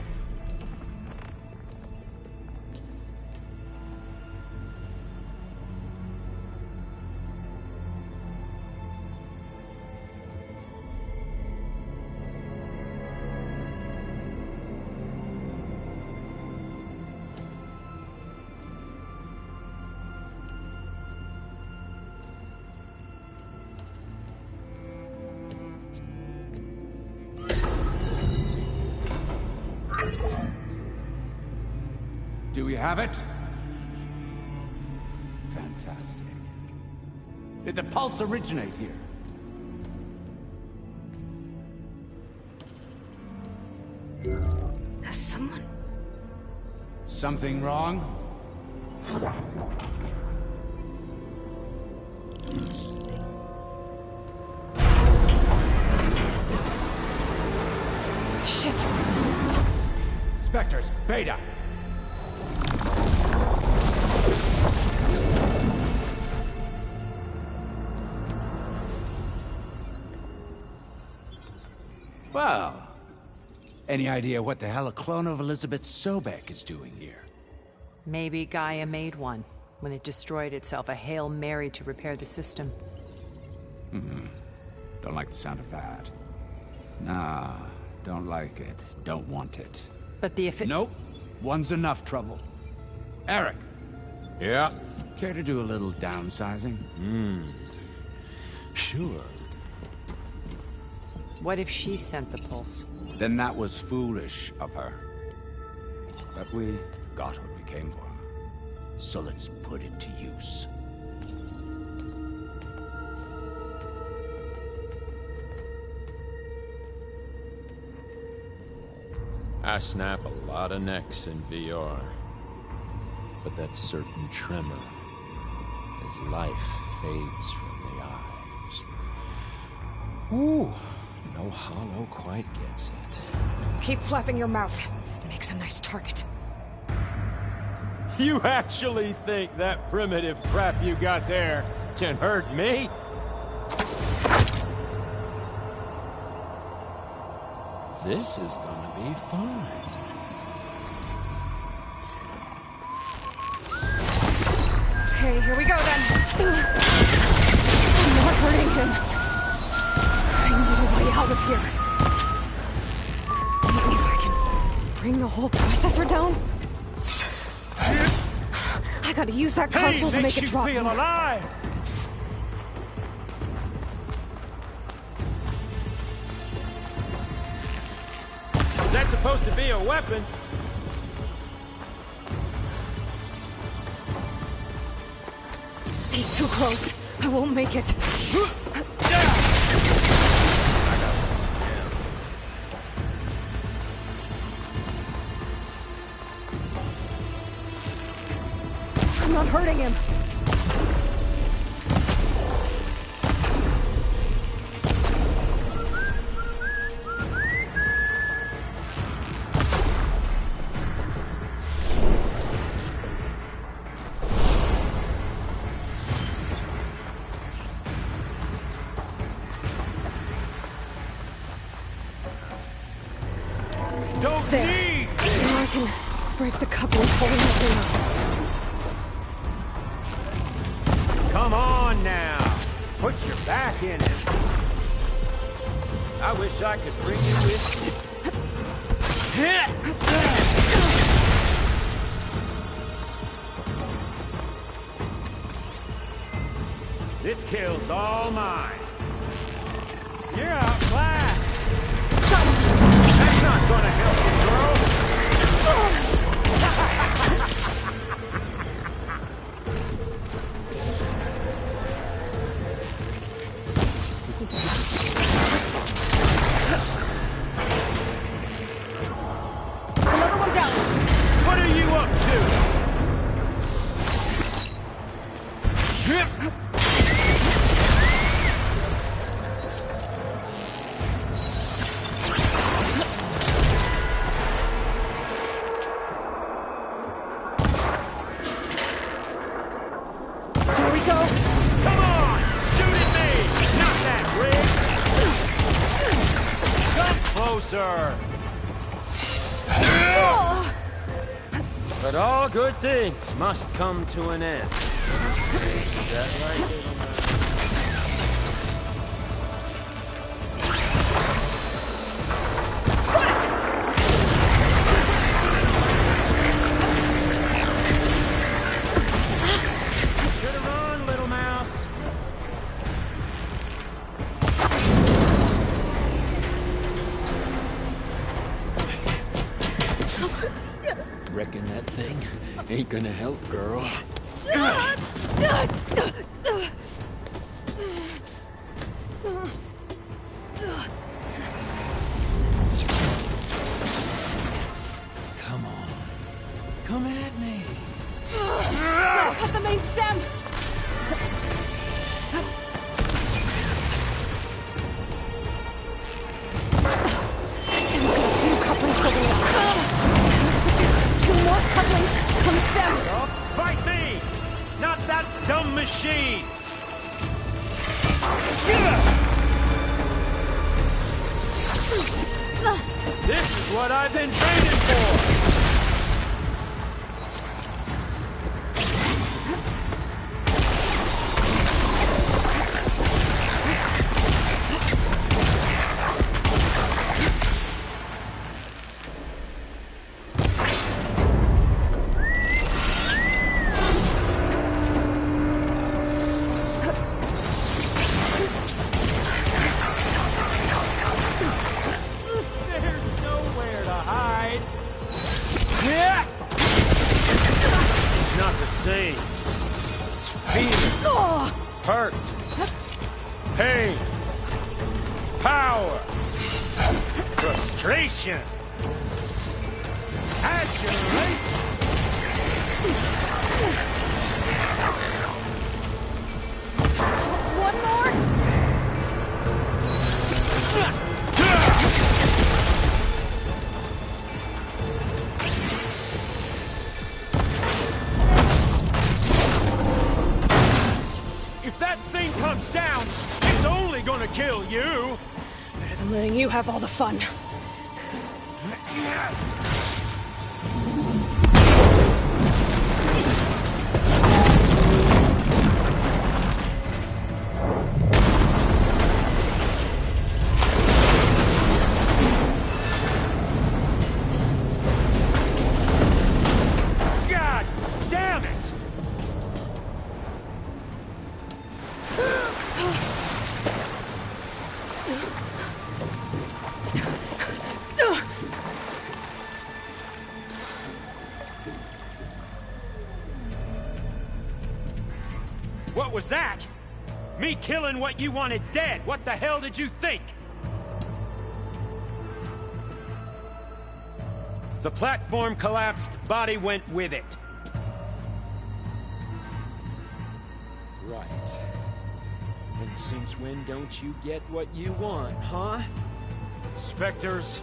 Do we have it? Fantastic. Did the pulse originate here? Has someone... Something wrong? Shit! Spectres, Beta! Well, any idea what the hell a clone of Elizabeth Sobek is doing here? Maybe Gaia made one. When it destroyed itself, a Hail Mary to repair the system. Don't like the sound of that. Nah, don't like it. Don't want it. But the Nope. One's enough trouble. Eric. Yeah? Care to do a little downsizing? Sure. What if she sent the pulse? Then that was foolish of her. But we got what we came for. So let's put it to use. I snap a lot of necks in VR. But that certain tremor as life fades from the eyes. Ooh, no hollow quite gets it. Keep flapping your mouth. It makes a nice target. You actually think that primitive crap you got there can hurt me? This is gonna be fun. Okay, here we go then. I'm not hurting him. I need a way out of here. Maybe if I can bring the whole processor down. I gotta use that console to make it drop. Feel alive. Is that supposed to be a weapon? He's too close. I won't make it. I'm not hurting him. There. Now I can break the coupling holding the thing up. Come on now. Put your back in it. I wish I could bring you with me. This kill's all mine. You're outclassed. That's not gonna help you, girl. Another one down. What are you up to? Closer. But all good things must come to an end. Is that right, little man? Should've run, little mouse. Reckon that thing ain't gonna help, girl. Come on. Come at me. Gotta cut the main stem! Stem's got a few couplings holding it up. Two more couplings from stem! Fight me! Not that dumb machine! This is what I've been training for! Hurt, pain, power, frustration, adulation. Just one more? If that thing comes down, it's only gonna kill you! Better than letting you have all the fun. God damn it! What was that? Me killing what you wanted dead. What the hell did you think? The platform collapsed, body went with it. Right. And since when don't you get what you want, huh? Spectres,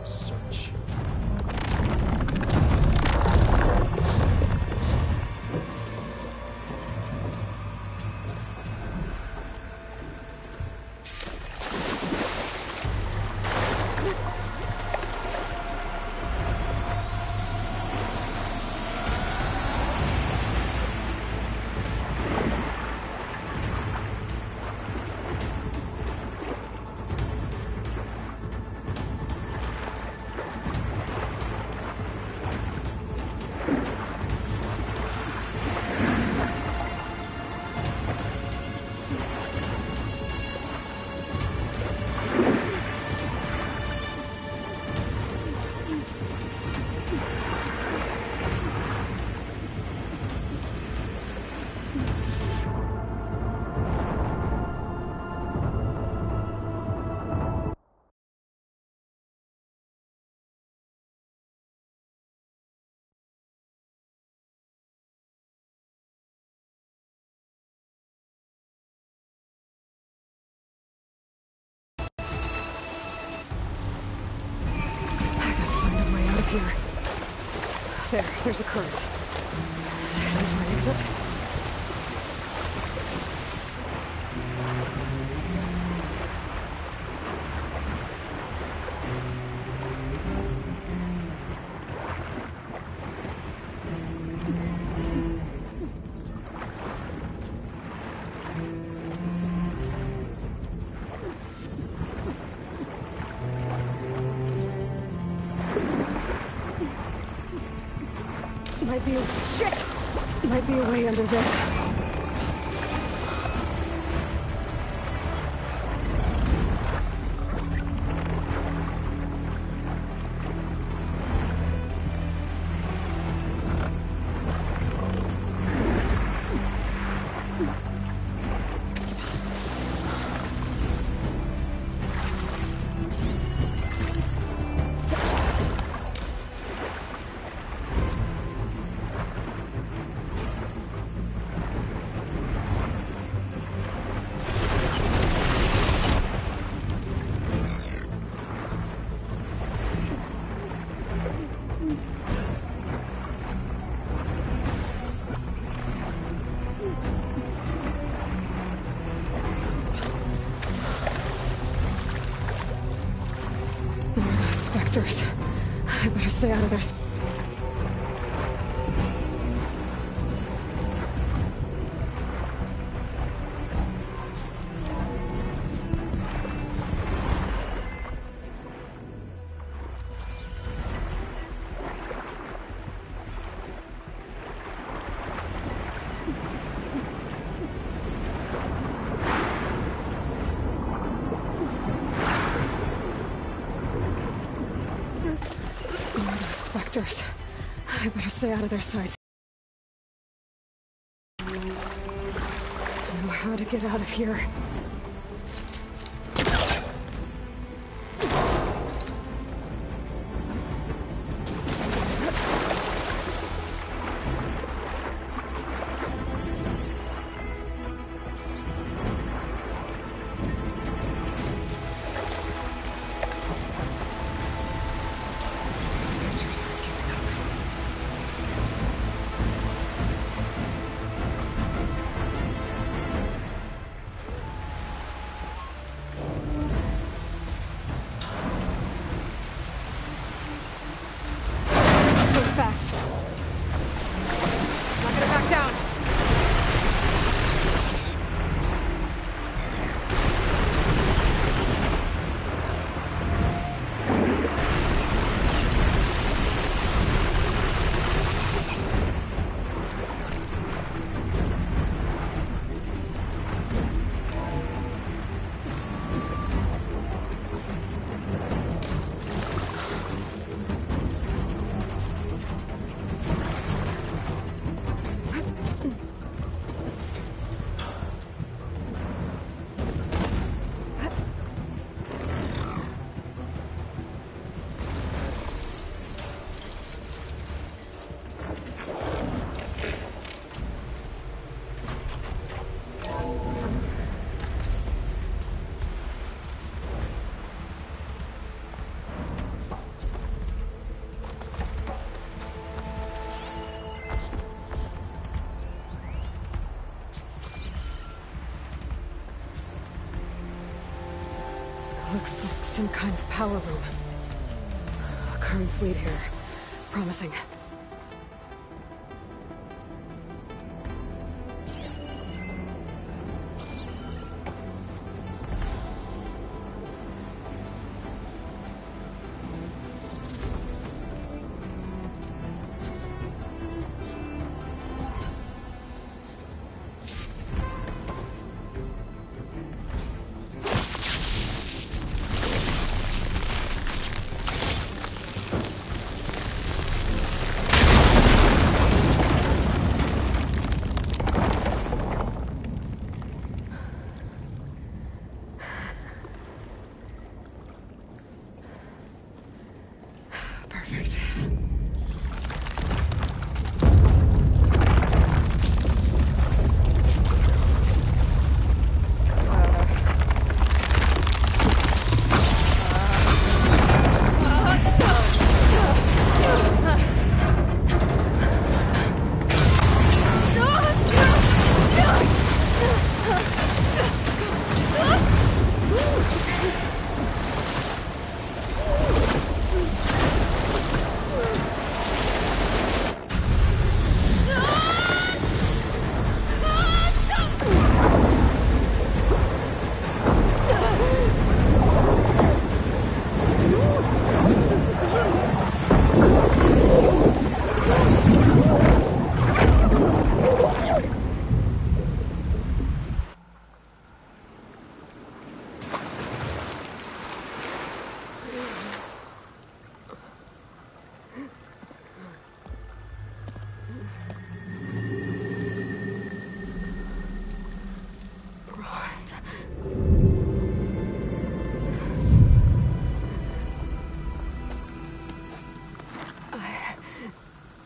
search. Here. There's a current. Is that heading for an exit? Might be a way under this. Spectres. I better stay out of their... Spectres. I better stay out of their sights. I know how to get out of here. Fast. Not gonna back down. Looks like some kind of power room. A currents lead here. Promising.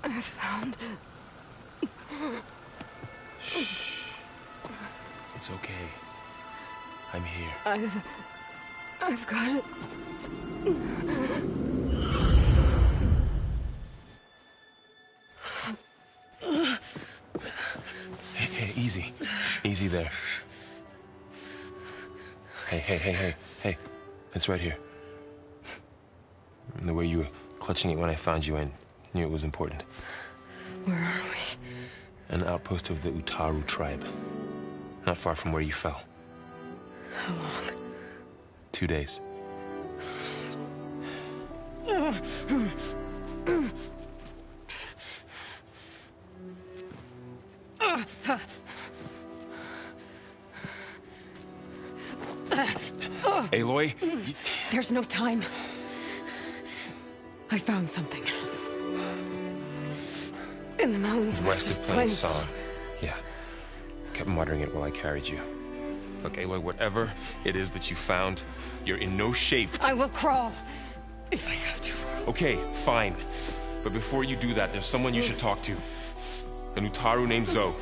I found... Shh. It's okay. I'm here. I've got it. Hey, easy. Easy there. Hey. It's right here. The way you were clutching it when I found you, I knew it was important. Where are we? An outpost of the Utaru tribe. Not far from where you fell. How long? 2 days. Aloy? There's no time. I found something. In the mountains West of Plain Song. Yeah. Kept muttering it while I carried you. Look, Aloy, whatever it is that you found, you're in no shape to... I will crawl. If I have to. Okay, fine. But before you do that, there's someone you should talk to. An Utaru named Zoe.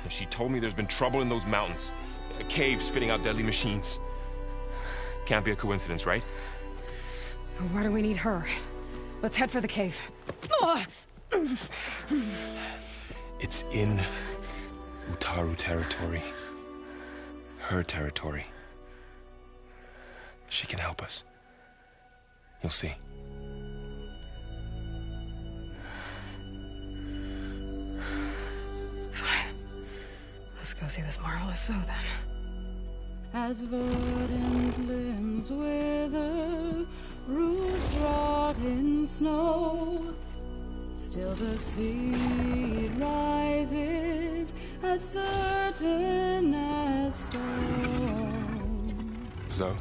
She told me there's been trouble in those mountains. A cave spitting out deadly machines. Can't be a coincidence, right? Why do we need her? Let's head for the cave. It's in Utaru territory. Her territory. She can help us. You'll see. Fine. Let's go see this marvelous Zoe then. As verdant limbs wither, roots rot in snow, still the seed rises as certain as stone. Zoe?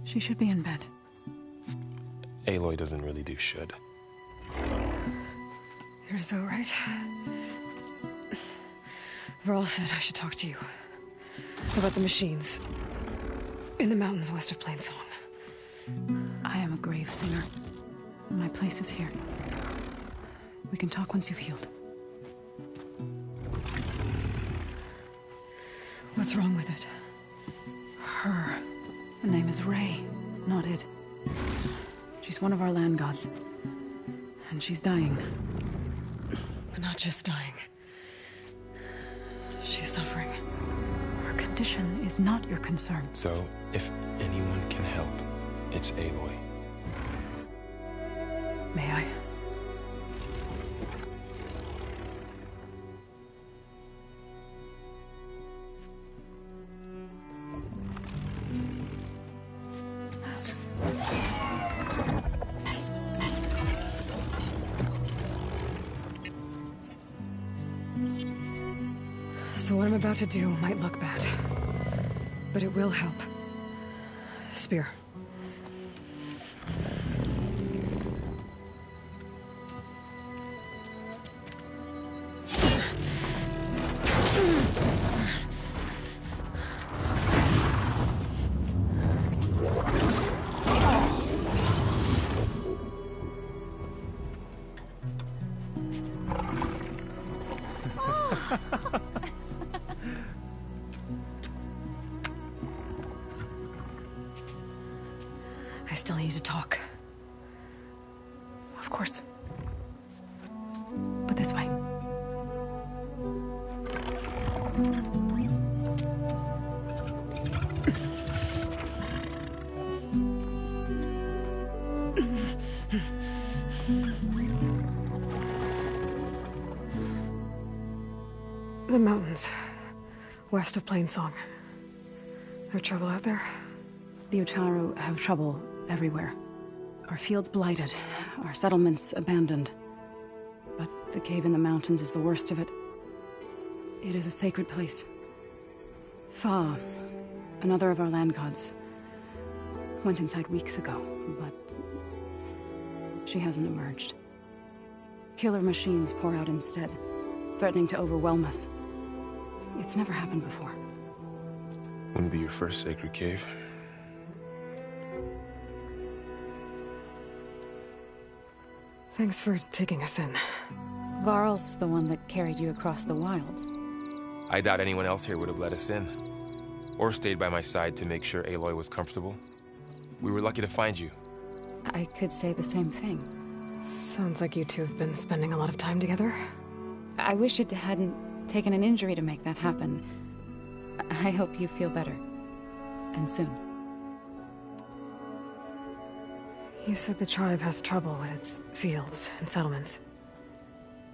She should be in bed. Aloy doesn't really do should. You're so right. Varl said I should talk to you about the machines in the mountains west of Plain Song. I am a grave singer. My place is here. We can talk once you've healed. What's wrong with it? Her. Her name is Ray, not it. She's one of our land gods. And she's dying. But not just dying. She's suffering. Her condition is not your concern. So, if anyone can help, it's Aloy. May I? So what I'm about to do might look bad, but it will help. Spear. I still need to talk. Of course. But this way. The mountains, west of Plain Song. No trouble out there? The Utaru have trouble everywhere. Our fields blighted, our settlements abandoned. But the cave in the mountains is the worst of it. It is a sacred place. Fa, another of our land gods, went inside weeks ago, but she hasn't emerged. killer machines pour out instead, threatening to overwhelm us. It's never happened before. Wouldn't be your first sacred cave. Thanks for taking us in. Varl's the one that carried you across the wilds. I doubt anyone else here would have let us in. Or stayed by my side to make sure Aloy was comfortable. We were lucky to find you. I could say the same thing. Sounds like you two have been spending a lot of time together. I wish it hadn't taken an injury to make that happen. I hope you feel better. And soon. You said the tribe has trouble with its fields and settlements.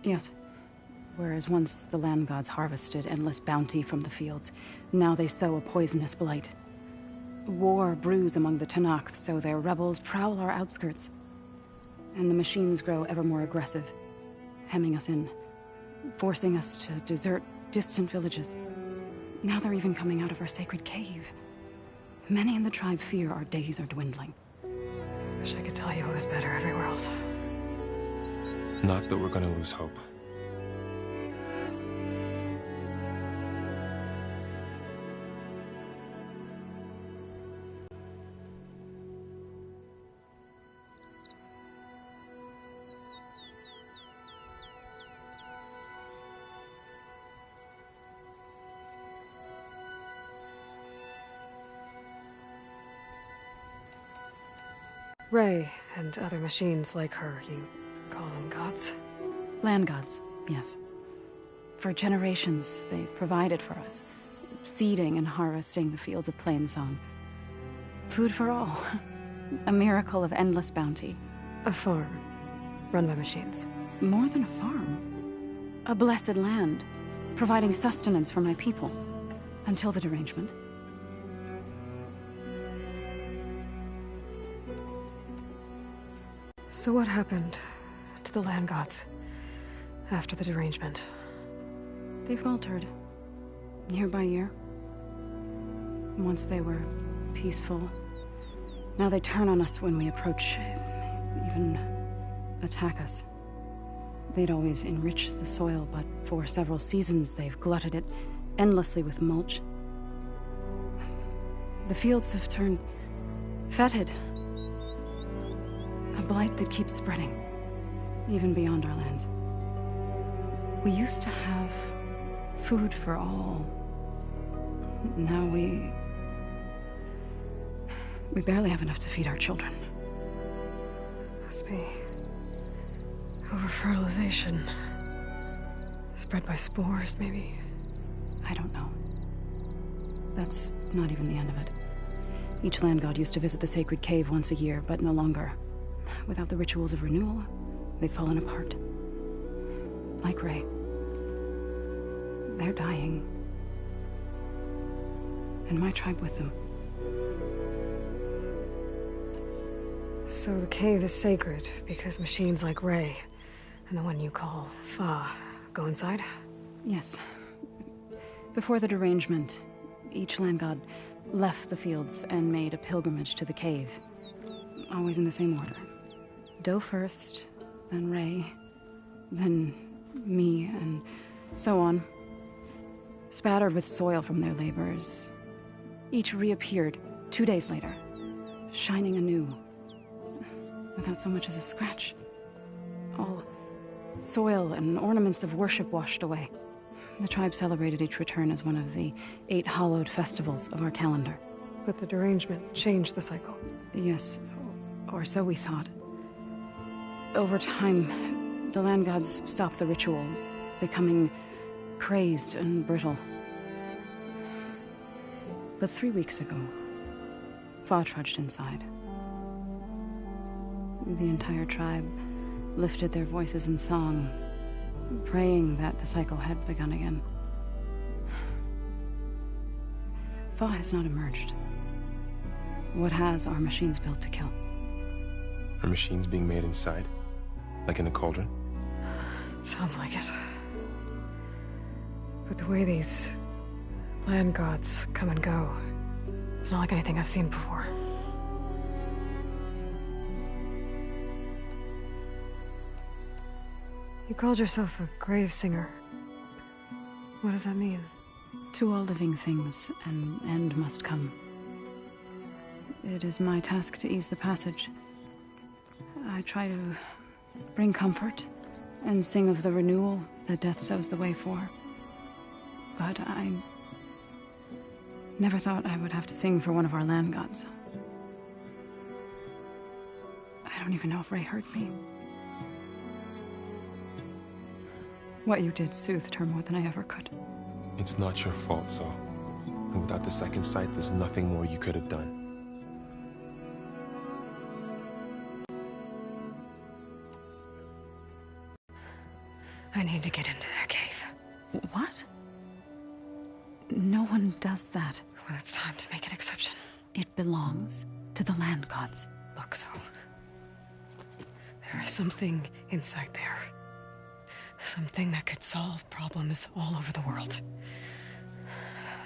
Yes. Whereas once the land gods harvested endless bounty from the fields, now they sow a poisonous blight. War brews among the Tenakth, so their rebels prowl our outskirts. And the machines grow ever more aggressive, hemming us in, forcing us to desert distant villages. Now they're even coming out of our sacred cave. Many in the tribe fear our days are dwindling. Wish I could tell you it was better everywhere else. Not that we're gonna lose hope. Ray and other machines like her, you call them gods? Land gods, yes. For generations, they provided for us, seeding and harvesting the fields of Plainsong. Food for all. A miracle of endless bounty. A farm, run by machines. More than a farm. A blessed land, providing sustenance for my people. Until the derangement. So what happened to the land gods after the derangement? They faltered, year by year. Once they were peaceful. Now they turn on us when we approach, even attack us. They'd always enriched the soil, but for several seasons they've glutted it endlessly with mulch. The fields have turned fetid. A blight that keeps spreading, even beyond our lands. We used to have food for all. Now we barely have enough to feed our children. Must be over-fertilization. Spread by spores, maybe? I don't know. That's not even the end of it. Each land god used to visit the sacred cave once a year, but no longer. Without the rituals of renewal, they've fallen apart. Like Ray. They're dying. And my tribe with them. So the cave is sacred because machines like Ray and the one you call Fa go inside? Yes. Before the derangement, each land god left the fields and made a pilgrimage to the cave. Always in the same order. Do first, then Ray, then me, and so on. Spattered with soil from their labors. Each reappeared 2 days later, shining anew, without so much as a scratch. All soil and ornaments of worship washed away. The tribe celebrated each return as one of the 8 hallowed festivals of our calendar. But the derangement changed the cycle. Yes, or so we thought. Over time, the land gods stopped the ritual, becoming crazed and brittle. But 3 weeks ago, Fa trudged inside. The entire tribe lifted their voices in song, praying that the cycle had begun again. Fa has not emerged. What has are machines built to kill? Are machines being made inside? Like in a cauldron? Sounds like it. But the way these land gods come and go, it's not like anything I've seen before. You called yourself a grave singer. What does that mean? To all living things, an end must come. It is my task to ease the passage. I try to bring comfort and sing of the renewal that death sows the way for. But I never thought I would have to sing for one of our land gods. I don't even know if Ray heard me. What you did soothed her more than I ever could. It's not your fault, Zo. And without the second sight, there's nothing more you could have done. I need to get into that cave. What? No one does that. Well, it's time to make an exception. It belongs to the land gods. Look, Zo. There is something inside there. Something that could solve problems all over the world.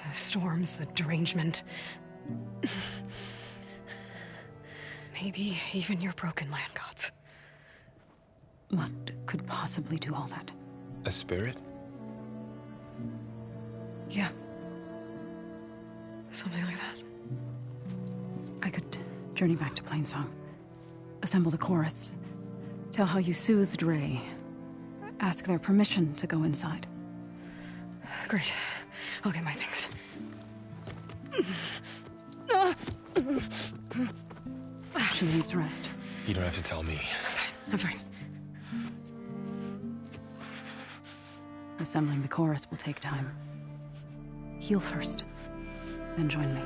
The storms, the derangement. Maybe even your broken land gods. What could possibly do all that? A spirit? Yeah. Something like that. I could journey back to Plainsong. Assemble the chorus. Tell how you soothed Ray. Ask their permission to go inside. Great. I'll get my things. She needs rest. You don't have to tell me. I'm fine. Assembling the chorus will take time. Heal first, then join me.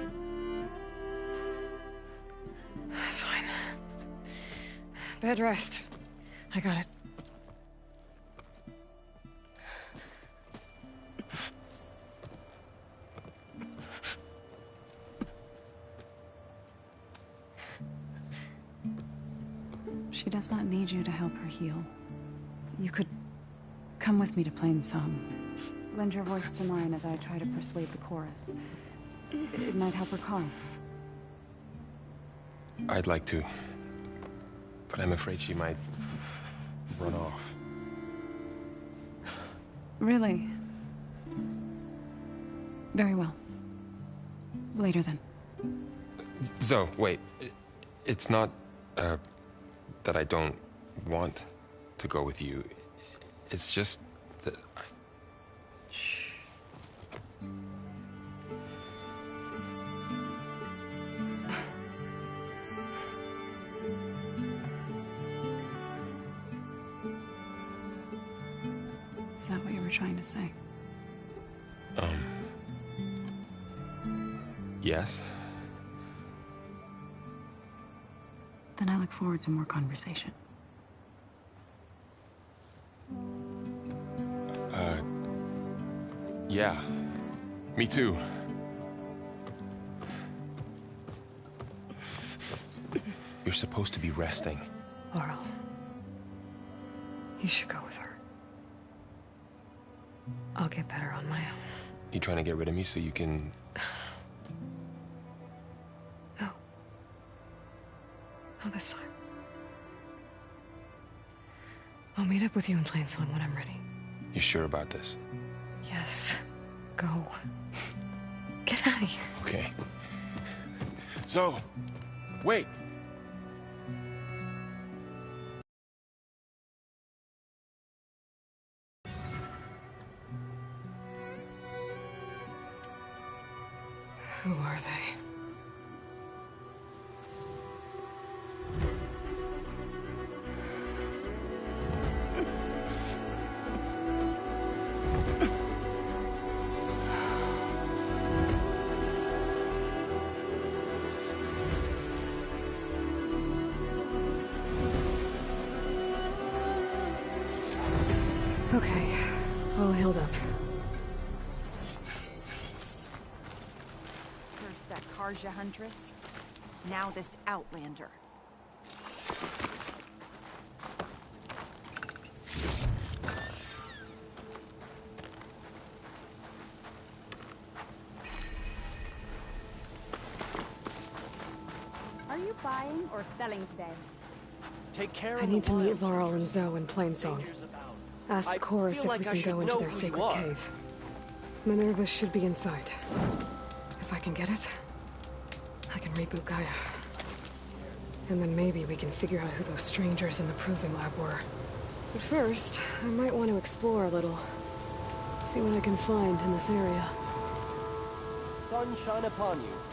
Fine. Bed rest. I got it. She does not need you to help her heal. You could come with me to Plainsong. Lend your voice to mine as I try to persuade the chorus. It might help her cause. I'd like to, but I'm afraid she might run off. Really? Very well. Later then. Zo, wait. It's not, that I don't want to go with you. It's just that I... Shh. Is that what you were trying to say? Yes? Then I look forward to more conversation. Yeah. Me too. You're supposed to be resting. Laurel. You should go with her. I'll get better on my own. You trying to get rid of me so you can... No. Not this time. I'll meet up with you in Plainsong when I'm ready. You sure about this? Yes. Go. Get out of here. Okay. So, wait. Who are they? Okay, all healed up. First that Karja Huntress, now this Outlander. Are you buying or selling today? Take care I need to meet Laurel and Zo in Plainsong. Ask the chorus if we can go into their sacred cave. Minerva should be inside. If I can get it, I can reboot Gaia. And then maybe we can figure out who those strangers in the Proving Lab were. But first, I might want to explore a little. See what I can find in this area. Sunshine upon you.